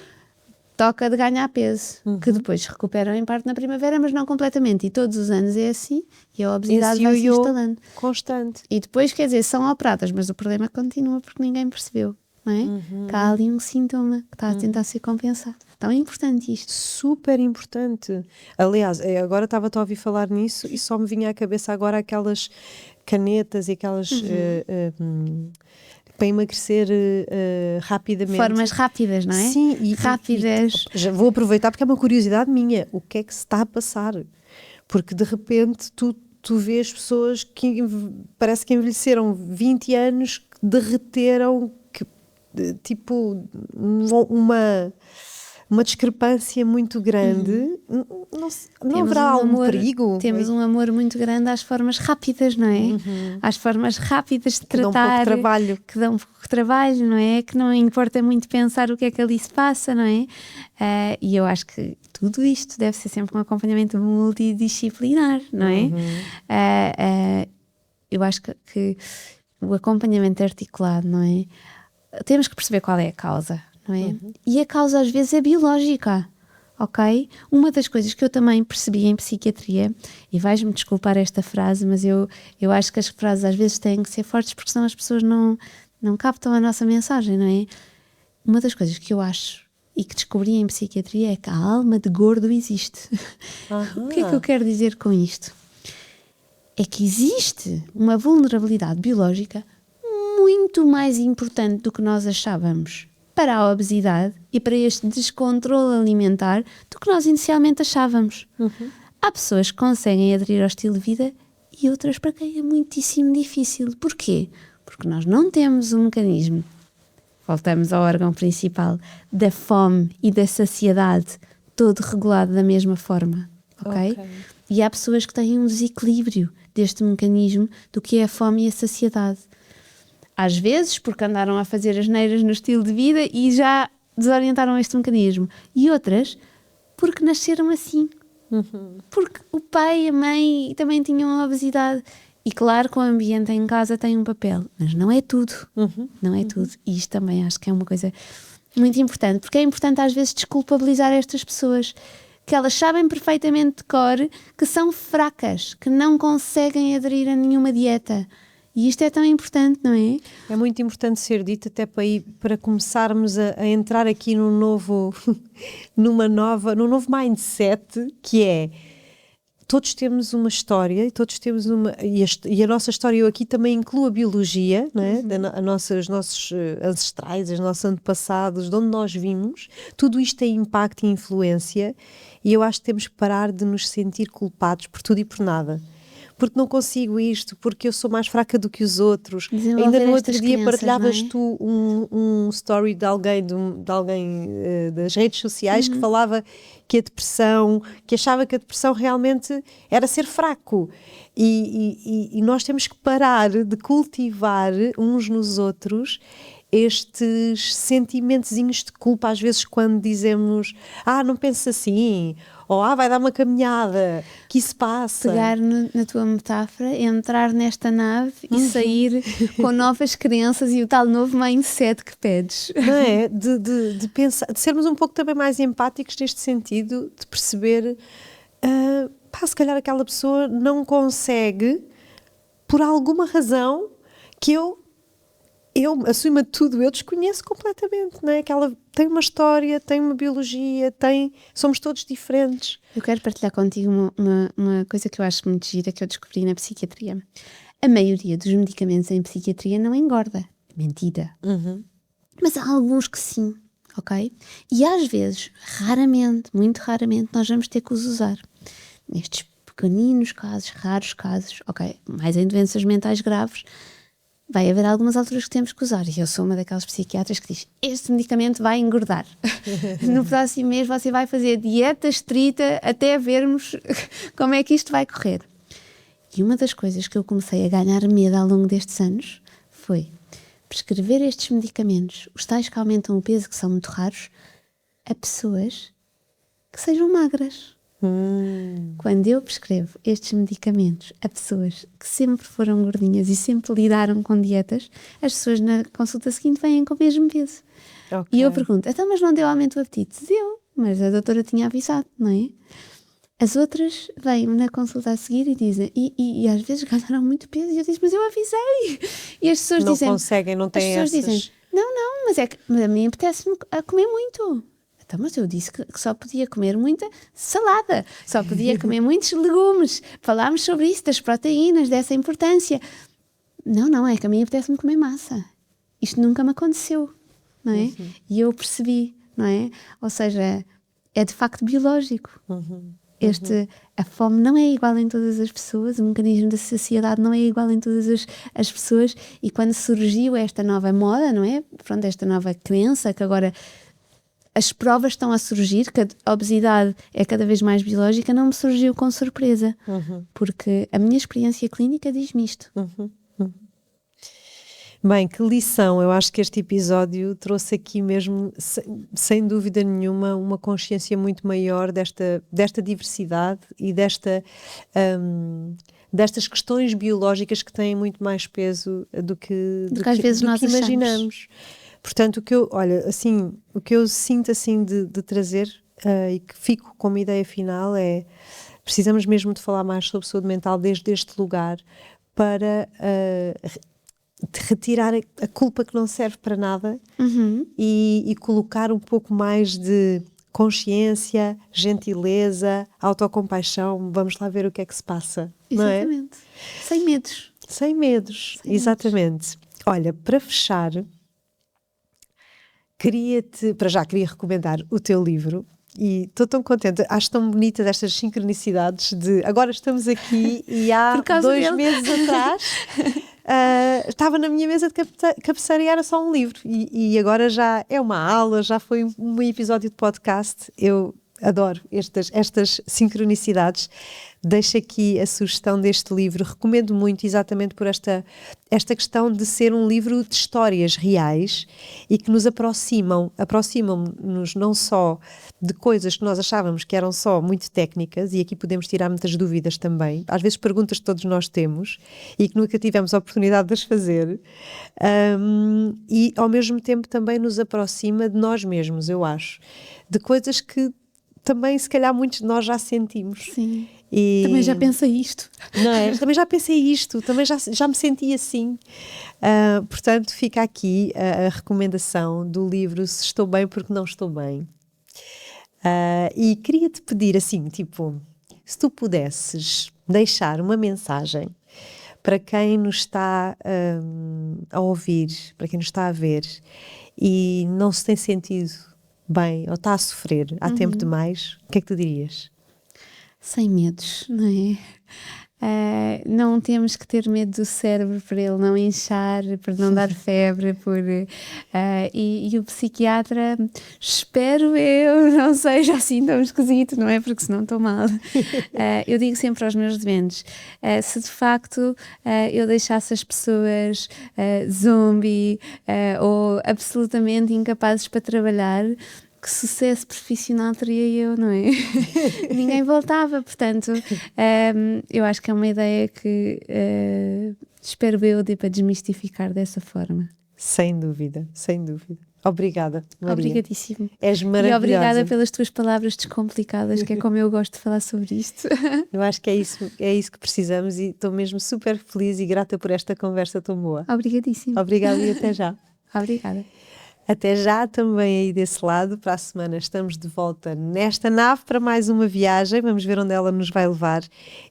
toca de ganhar peso, que depois recuperam em parte na primavera, mas não completamente. E todos os anos é assim, e a obesidade vai se instalando. Constante. E depois, quer dizer, são operadas, mas o problema continua porque ninguém percebeu. Não é? Que há ali um sintoma que está a tentar ser compensado. Tão importante isto. Super importante. Aliás, agora estava-te a ouvir falar nisso e só me vinha à cabeça agora aquelas canetas e aquelas para emagrecer rapidamente. Formas rápidas, não é? Sim, rápidas. Já vou aproveitar porque é uma curiosidade minha. O que é que se está a passar? Porque de repente tu vês pessoas que parece que envelheceram 20 anos, que derreteram, que, tipo uma discrepância muito grande. Não haverá algum perigo? Temos um amor muito grande às formas rápidas, não é? Às formas rápidas de tratar. Que dão pouco trabalho. Que dão pouco trabalho, não é? Que não importa muito pensar o que é que ali se passa, não é? E eu acho que tudo isto deve ser sempre um acompanhamento multidisciplinar, não é? Eu acho que o acompanhamento articulado, não é? Temos que perceber qual é a causa, não é? E a causa às vezes é biológica, ok? Uma das coisas que eu também percebi em psiquiatria, e vais-me desculpar esta frase, mas eu acho que as frases às vezes têm que ser fortes porque senão as pessoas não captam a nossa mensagem, não é? Uma das coisas que eu acho e que descobri em psiquiatria é que a alma de gordo existe. O que é que eu quero dizer com isto? É que existe uma vulnerabilidade biológica muito mais importante do que nós achávamos para a obesidade e para este descontrole alimentar do que nós inicialmente achávamos. Há pessoas que conseguem aderir ao estilo de vida e outras para quem é muitíssimo difícil. Porquê? Porque nós não temos um mecanismo, voltamos ao órgão principal, da fome e da saciedade todo regulado da mesma forma, ok? E há pessoas que têm um desequilíbrio deste mecanismo do que é a fome e a saciedade. Às vezes porque andaram a fazer asneiras no estilo de vida e já desorientaram este mecanismo. E outras porque nasceram assim. Porque o pai e a mãe também tinham obesidade. E claro que o ambiente em casa tem um papel, mas não é tudo. Não é tudo. E isto também acho que é uma coisa muito importante, porque é importante às vezes desculpabilizar estas pessoas, que elas sabem perfeitamente de cor que são fracas, que não conseguem aderir a nenhuma dieta. E isto é tão importante, não é? É muito importante ser dito, até para começarmos a entrar aqui num novo mindset, que é: todos temos uma história, todos temos e a nossa história, eu aqui também incluo a biologia, não é? Os nossos ancestrais, os nossos antepassados, de onde nós vimos, tudo isto tem impacto e influência, e eu acho que temos que parar de nos sentir culpados por tudo e por nada. Porque não consigo isto, porque eu sou mais fraca do que os outros. Ainda no outro dia partilhavas tu um story de alguém, das redes sociais, que falava que a depressão, que achava que a depressão realmente era ser fraco. E nós temos que parar de cultivar uns nos outros estes sentimentozinhos de culpa, às vezes quando dizemos: não penses assim, ou vai dar uma caminhada, que isso passa. Pegar na tua metáfora, entrar nesta nave e sair com novas crenças e o tal novo mindset que pedes. Não é? De pensar, de sermos um pouco também mais empáticos neste sentido, de perceber, se calhar aquela pessoa não consegue, por alguma razão que eu, acima de tudo, eu desconheço completamente, não é? Que ela tem uma história, tem uma biologia, somos todos diferentes. Eu quero partilhar contigo uma coisa que eu acho muito gira, que eu descobri na psiquiatria. A maioria dos medicamentos em psiquiatria não engorda. Mentira. Mas há alguns que sim, ok? E às vezes, raramente, muito raramente, nós vamos ter que os usar. Nestes pequeninos casos, raros casos, ok? Mais em doenças mentais graves, vai haver algumas alturas que temos que usar. E eu sou uma daquelas psiquiatras que diz: este medicamento vai engordar. No próximo mês você vai fazer dieta estrita até vermos como é que isto vai correr. E uma das coisas que eu comecei a ganhar medo ao longo destes anos foi prescrever estes medicamentos, os tais que aumentam o peso, que são muito raros, a pessoas que sejam magras. Quando eu prescrevo estes medicamentos a pessoas que sempre foram gordinhas e sempre lidaram com dietas, as pessoas na consulta seguinte vêm com o mesmo peso. E eu pergunto: então, mas não deu aumento do apetite? Deu, mas a doutora tinha avisado, não é? As outras vêm na consulta a seguir e dizem, e às vezes ganharam muito peso, e eu disse: mas eu avisei. E as pessoas dizem, não conseguem, não têm as pessoas dizem: não, mas é que a mim apetece-me a comer muito. Então, mas eu disse que só podia comer muita salada, só podia comer muitos legumes. Falámos sobre isso, das proteínas, dessa importância. Não, é que a mim apetece-me comer massa. Isto nunca me aconteceu, não é? E eu percebi, não é? Ou seja, é de facto biológico. A fome não é igual em todas as pessoas, o mecanismo da saciedade não é igual em todas as pessoas, e quando surgiu esta nova moda, não é? Pronto, esta nova crença que agora as provas estão a surgir, que a obesidade é cada vez mais biológica, não me surgiu com surpresa, porque a minha experiência clínica diz-me isto. Bem, que lição, eu acho que este episódio trouxe aqui mesmo, sem dúvida nenhuma, uma consciência muito maior desta diversidade e destas questões biológicas que têm muito mais peso do que às vezes nós imaginamos. Portanto, o que eu sinto assim de trazer e que fico como ideia final é: precisamos mesmo de falar mais sobre saúde mental desde este lugar para de retirar a culpa que não serve para nada e colocar um pouco mais de consciência, gentileza, autocompaixão. Vamos lá ver o que é que se passa. Exatamente. Não é? Sem medos. Sem medos, exatamente. Olha, para fechar, queria recomendar o teu livro. E estou tão contente, acho tão bonita destas sincronicidades de agora estamos aqui e há 2 meses atrás estava na minha mesa de cabeceira e era só um livro e agora já é uma aula, já foi um episódio de podcast. Eu adoro estas sincronicidades. Deixo aqui a sugestão deste livro, recomendo muito exatamente por esta questão de ser um livro de histórias reais e que nos aproximam-nos não só de coisas que nós achávamos que eram só muito técnicas, e aqui podemos tirar muitas dúvidas também, às vezes perguntas que todos nós temos e que nunca tivemos a oportunidade de as fazer, e ao mesmo tempo também nos aproxima de nós mesmos, eu acho, de coisas que também se calhar muitos de nós já sentimos. Sim. Também já pensei isto. Não é? Também já pensei isto, também já me senti assim. Portanto, fica aqui a recomendação do livro Se Estou Bem Porque Não Estou Bem. E queria-te pedir assim, tipo, se tu pudesses deixar uma mensagem para quem nos está a ouvir, para quem nos está a ver e não se tem sentido bem ou está a sofrer há tempo demais, o que é que tu dirias? Sem medos, não é? Não temos que ter medo do cérebro para ele não inchar, para não dar febre, e o psiquiatra, espero eu, não seja assim tão esquisito, não é? Porque senão estou mal. Eu digo sempre aos meus doentes, se de facto eu deixasse as pessoas zombie ou absolutamente incapazes para trabalhar, que sucesso profissional teria eu, não é? Ninguém voltava, portanto, eu acho que é uma ideia que espero eu de para desmistificar dessa forma. Sem dúvida, sem dúvida. Obrigada, Maria. Obrigadíssimo. És maravilhosa. E obrigada pelas tuas palavras descomplicadas, que é como eu gosto de falar sobre isto. Eu acho que é isso que precisamos e estou mesmo super feliz e grata por esta conversa tão boa. Obrigadíssimo. Obrigada e até já. Obrigada. Até já também aí desse lado. Para a semana estamos de volta nesta nave para mais uma viagem. Vamos ver onde ela nos vai levar.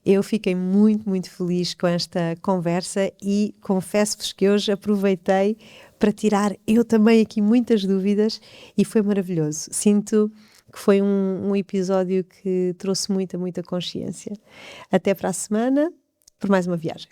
Eu fiquei muito, muito feliz com esta conversa e confesso-vos que hoje aproveitei para tirar eu também aqui muitas dúvidas e foi maravilhoso. Sinto que foi um episódio que trouxe muita, muita consciência. Até para a semana, por mais uma viagem.